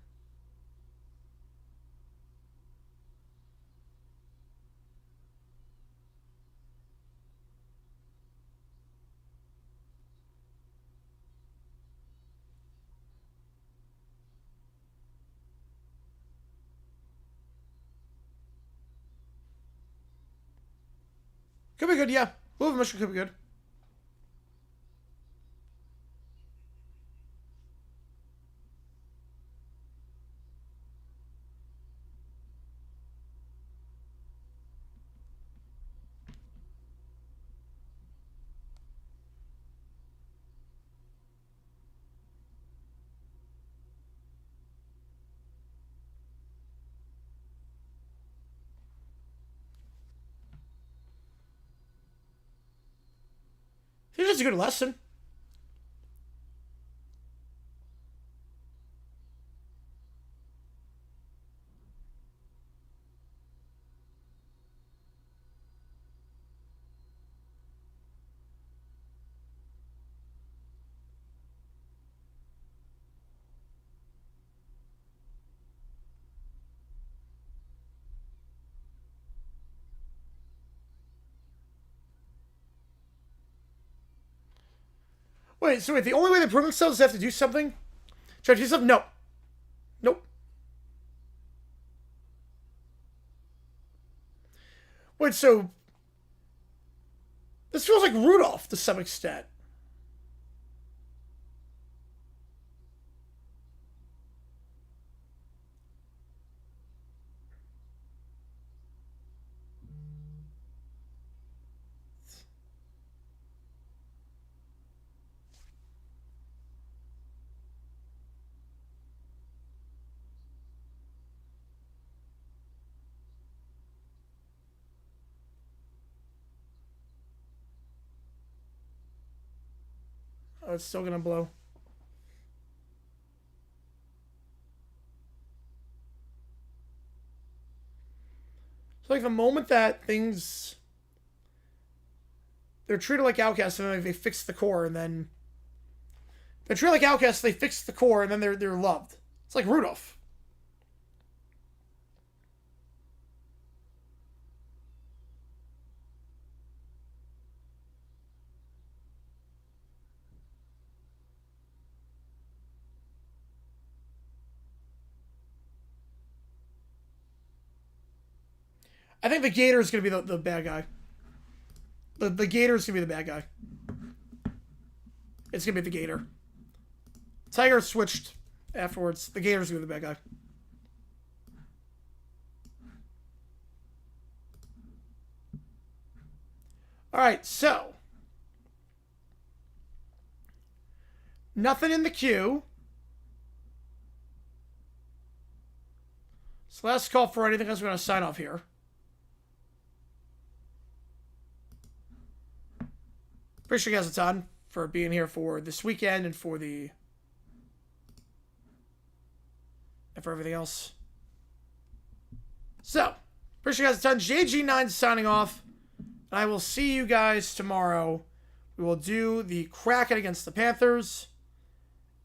Could be good, yeah. A little bit mushroom could be good. I think it's a good lesson. Wait, so wait, the only way they prove themselves is they have to do something? Try to do something? No. Nope. Wait, so... This feels like Rudolph to some extent. Oh, it's still gonna blow. So like the moment that things... They're treated like outcasts and then they fix the core and then... They're treated like outcasts, they fix the core and then they're loved. It's like Rudolph. I think the Gator is going to be the bad guy. The Gator is going to be the bad guy. It's going to be the Gator. Tiger switched afterwards. The Gator's going to be the bad guy. Alright, so. Nothing in the queue. So last call for anything else. We're going to sign off here. Appreciate you guys a ton for being here for this weekend and for everything else. So, appreciate you guys a ton. JG9 signing off. And I will see you guys tomorrow. We will do the Kraken against the Panthers.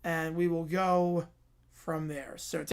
And we will go from there. So